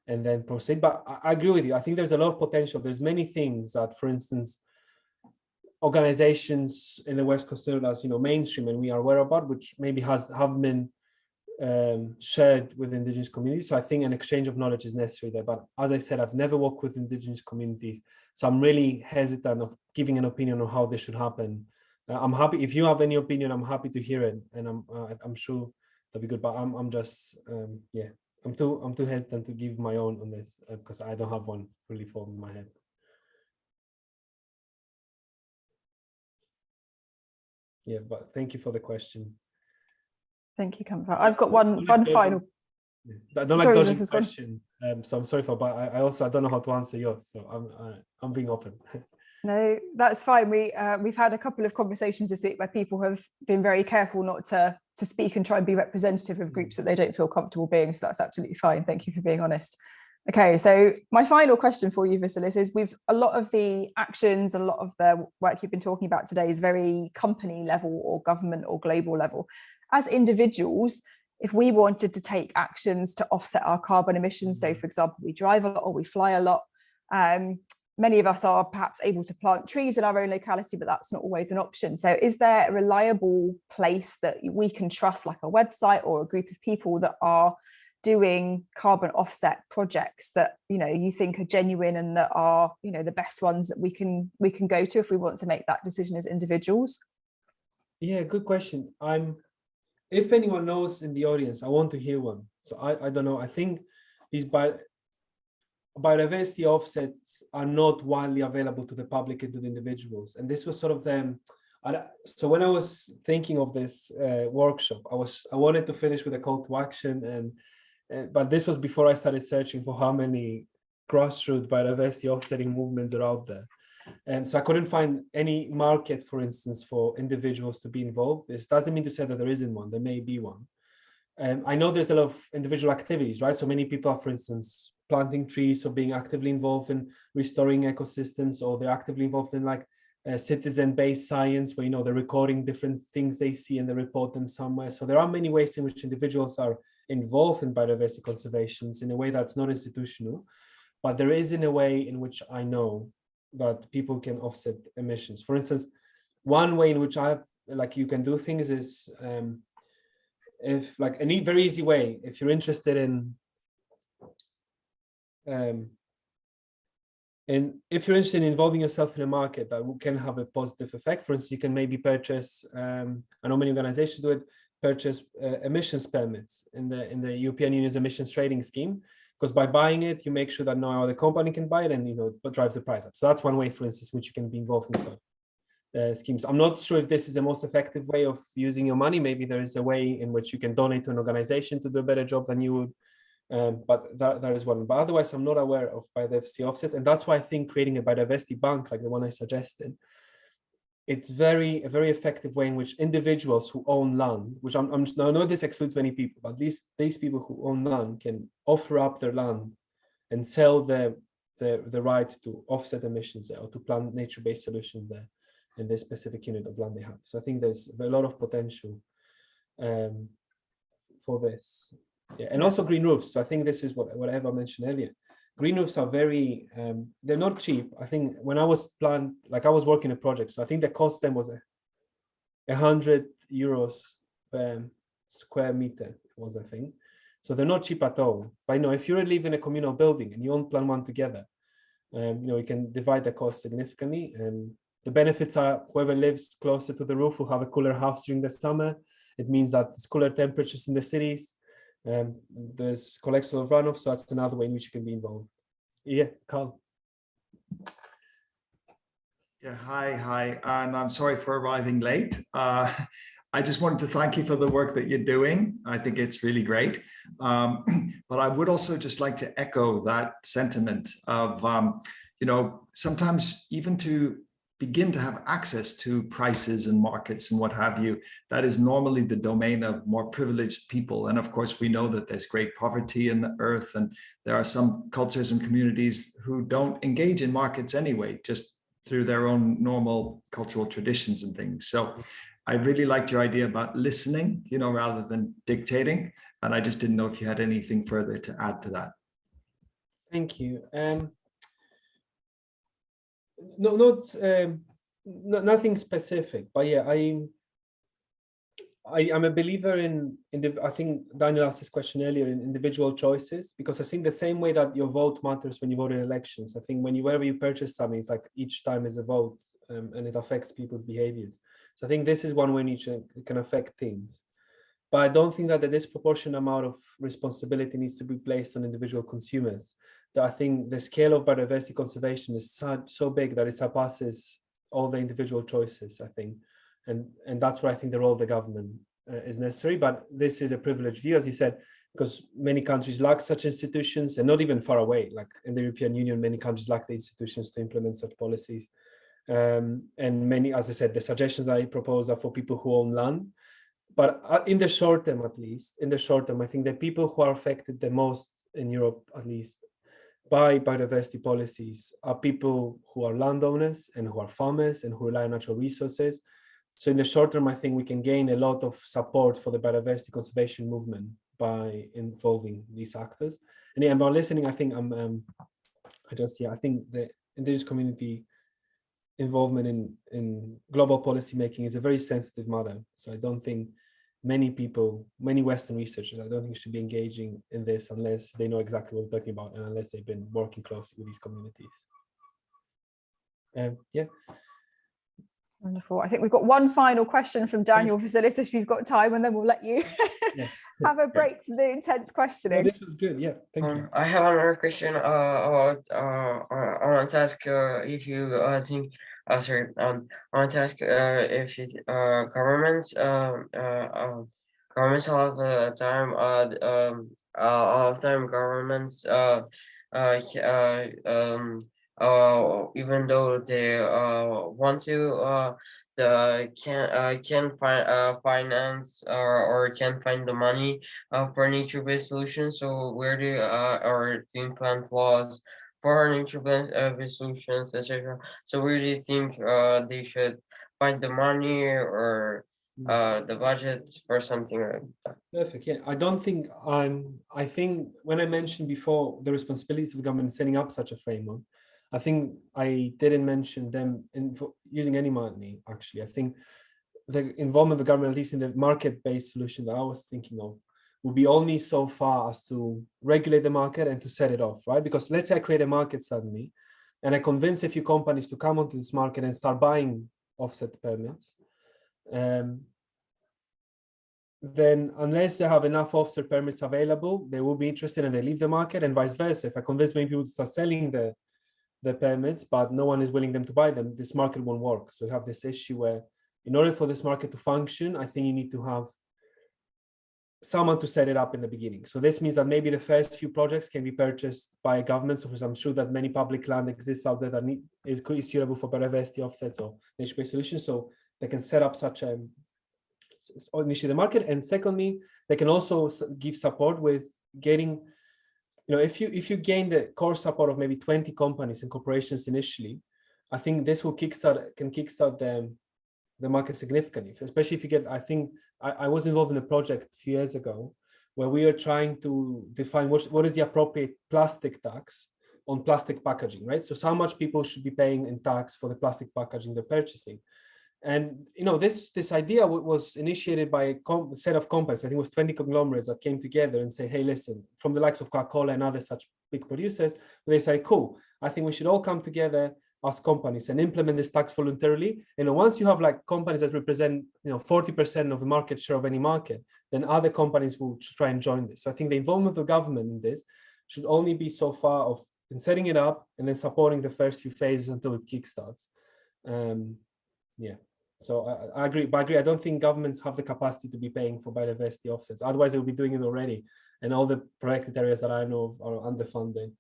Speaker 2: and then proceed. But I agree with you. I think there's a lot of potential. There's many things that, for instance, organizations in the West considered as mainstream and we are aware about, which maybe haven't been shared with indigenous communities. So I think an exchange of knowledge is necessary there. But as I said, I've never worked with indigenous communities, so I'm really hesitant of giving an opinion on how this should happen. I'm happy if you have any opinion. I'm happy to hear it, and I'm sure that'll be good. But I'm just yeah, I'm too hesitant to give my own on this because I don't have one really formed in my head. Yeah, but thank you for the question.
Speaker 1: Thank you, Kamfa. I've got one final.
Speaker 2: I don't like dodging questions, so I'm sorry for. But I don't know how to answer yours, so I'm being open.
Speaker 1: No, that's fine. We've had a couple of conversations this week where people have been very careful not to speak and try and be representative of groups that they don't feel comfortable being. So that's absolutely fine. Thank you for being honest. Okay, so my final question for you, Vassilis, is with a lot of the actions, a lot of the work you've been talking about today is very company level or government or global level. As individuals, if we wanted to take actions to offset our carbon emissions, so for example, we drive a lot or we fly a lot, many of us are perhaps able to plant trees in our own locality, but that's not always an option. So is there a reliable place that we can trust, like a website or a group of people that are doing carbon offset projects that you think are genuine and that are the best ones that we can go to if we want to make that decision as individuals? Yeah,
Speaker 2: good question. If anyone knows in the audience, I want to hear one. So I don't know. I think these biodiversity offsets are not widely available to the public and to the individuals. And this was sort of them. So when I was thinking of this workshop, I wanted to finish with a call to action, but this was before I started searching for how many grassroots biodiversity offsetting movements are out there. And so I couldn't find any market, for instance, for individuals to be involved. This doesn't mean to say that there isn't one. There may be one. I know there's a lot of individual activities, right? So many people are, for instance, planting trees or being actively involved in restoring ecosystems, or they're actively involved in like citizen-based science, where they're recording different things they see and they report them somewhere. So there are many ways in which individuals are involved in biodiversity conservations in a way that's not institutional, but there is in a way in which I know that people can offset emissions. For instance, one way in which you can do things is if like a very easy way, if you're interested in involving yourself in a market that can have a positive effect. For instance, you can maybe purchase, I know many organizations do it, purchase emissions permits in the European Union's emissions trading scheme, because by buying it, you make sure that no other company can buy it, and it drives the price up. So that's one way, for instance, which you can be involved in some schemes. I'm not sure if this is the most effective way of using your money. Maybe there is a way in which you can donate to an organization to do a better job than you would. But that is one. But otherwise, I'm not aware of biodiversity offsets, and that's why I think creating a biodiversity bank, like the one I suggested, it's a very effective way in which individuals who own land, which I know this excludes many people, but these people who own land can offer up their land and sell the right to offset emissions or to plant nature-based solutions there in this specific unit of land they have. So I think there's a lot of potential for this. Yeah, and also green roofs. So I think this is what Eva mentioned earlier. Green roofs are very, they're not cheap. I think when I was I was working a project, so I think the cost then was 100 euros per square meter was a thing. So they're not cheap at all. But if you live in a communal building and you own plan one together, you can divide the cost significantly. And the benefits are whoever lives closer to the roof will have a cooler house during the summer. It means that it's cooler temperatures in the cities. There's collection of runoff, so that's another way in which you can be involved. Yeah, Carl.
Speaker 6: Yeah, hi, and I'm sorry for arriving late. I just wanted to thank you for the work that you're doing. I think it's really great. But I would also just like to echo that sentiment of, sometimes even to begin to have access to prices and markets and what have you, that is normally the domain of more privileged people. And of course, we know that there's great poverty in the earth, and there are some cultures and communities who don't engage in markets anyway, just through their own normal cultural traditions and things. So I really liked your idea about listening, rather than dictating. And I just didn't know if you had anything further to add to that.
Speaker 2: nothing specific, but yeah, I'm a believer in I think Daniel asked this question earlier, in individual choices, because I think the same way that your vote matters when you vote in elections, I think whenever you purchase something, it's like each time is a vote, and it affects people's behaviors. So I think this is one way in which it can affect things. But I don't think that the disproportionate amount of responsibility needs to be placed on individual consumers. That I think the scale of biodiversity conservation is so big that it surpasses all the individual choices, I think. And that's where I think the role of the government is necessary. But this is a privileged view, as you said, because many countries lack such institutions, and not even far away. Like in the European Union, many countries lack the institutions to implement such policies. And many, as I said, the suggestions I propose are for people who own land. But in the short term, at least, I think the people who are affected the most in Europe, at least, by biodiversity policies are people who are landowners and who are farmers and who rely on natural resources. So in the short term, I think we can gain a lot of support for the biodiversity conservation movement by involving these actors. And yeah, by listening, I think I think the indigenous community involvement in global policy making is a very sensitive matter. So I don't think many Western researchers, I don't think should be engaging in this unless they know exactly what we're talking about and unless they've been working closely with these communities. Yeah.
Speaker 1: Wonderful. I think we've got one final question from Daniel Vassilis, if you've got time, and then we'll let you have a break from the intense questioning.
Speaker 2: No, this was good. Yeah, thank you.
Speaker 4: I have another question about I want to ask if you think sorry, I want to ask if governments governments all the time all the time governments even though they want to can finance or can find the money for nature-based solutions. So where do or to implement laws for nature-based solutions, etc. So where do you think they should find the money or the budget for something like that?
Speaker 2: Perfect. Yeah, I think when I mentioned before the responsibilities of the government in setting up such a framework, I think I didn't mention them in using any money. Actually, I think the involvement of the government, at least in the market-based solution that I was thinking of, would be only so far as to regulate the market and to set it off, right? Because let's say I create a market suddenly, and I convince a few companies to come onto this market and start buying offset permits. Then unless they have enough offset permits available, they will be interested and they leave the market, and vice versa. If I convince many people to start selling the permits, but no one is willing them to buy them, this market won't work. So you have this issue where in order for this market to function, I think you need to have someone to set it up in the beginning. So this means that maybe the first few projects can be purchased by governments. So I'm sure that many public land exists out there that is suitable for biodiversity offsets or nature-based solutions. So they can set up such a initially the market, and secondly, they can also give support with getting, if you gain the core support of maybe 20 companies and corporations initially, I think this will can kickstart the market significantly, especially if you get, I think I was involved in a project a few years ago where we are trying to define what is the appropriate plastic tax on plastic packaging, right? So how much people should be paying in tax for the plastic packaging they're purchasing. And this idea was initiated by a set of companies. I think it was 20 conglomerates that came together and say, hey, listen, from the likes of Coca-Cola and other such big producers, they say, cool, I think we should all come together as companies and implement this tax voluntarily. And once you have like companies that represent 40% of the market share of any market, then other companies will try and join this. So I think the involvement of the government in this should only be so far of in setting it up and then supporting the first few phases until it kickstarts. Yeah. So I agree, but I don't think governments have the capacity to be paying for biodiversity offsets. Otherwise, they will be doing it already. And all the protected areas that I know of are underfunded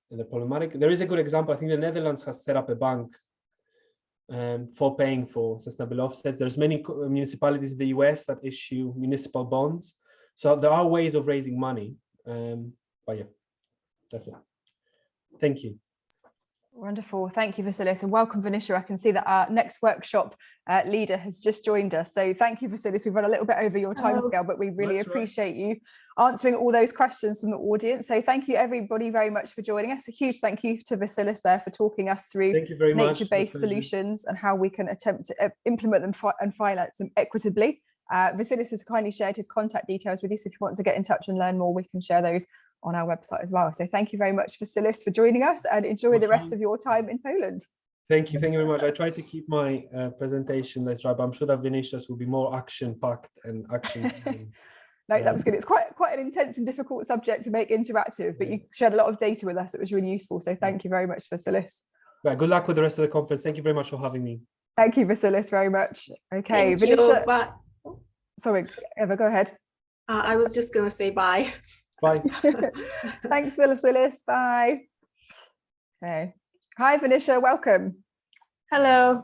Speaker 2: and they're problematic. There is a good example. I think the Netherlands has set up a bank for paying for sustainable offsets. There's many municipalities in the US that issue municipal bonds. So there are ways of raising money. But yeah, that's it. Thank you.
Speaker 1: Wonderful. Thank you, Vassilis, and welcome, Venetia. I can see that our next workshop leader has just joined us. So thank you, Vassilis. We've run a little bit over your timescale, but we really appreciate you answering all those questions from the audience. So thank you, everybody, very much for joining us. A huge thank you to Vassilis there for talking us through nature-based solutions and how we can attempt to implement them and finance them equitably. Vassilis has kindly shared his contact details with you, so if you want to get in touch and learn more, we can share those on our website as well. So thank you very much, Vassilis, for joining us, and enjoy the rest of your time in Poland.
Speaker 2: Thank you very much. I tried to keep my presentation less dry, but I'm sure that Venetia's will be more action-packed and action.
Speaker 1: No, that was good. It's quite an intense and difficult subject to make interactive, but you shared a lot of data with us. It was really useful. So thank you very much, Vassilis.
Speaker 2: Right, good luck with the rest of the conference. Thank you very much for having me.
Speaker 1: Thank you, Vassilis, very much. Okay, Venetia. Sorry, Eva, go ahead.
Speaker 3: I was just going to say bye.
Speaker 2: Bye.
Speaker 1: Thanks, Vassilis. Bye. Okay. Hi, Venetia. Welcome.
Speaker 7: Hello.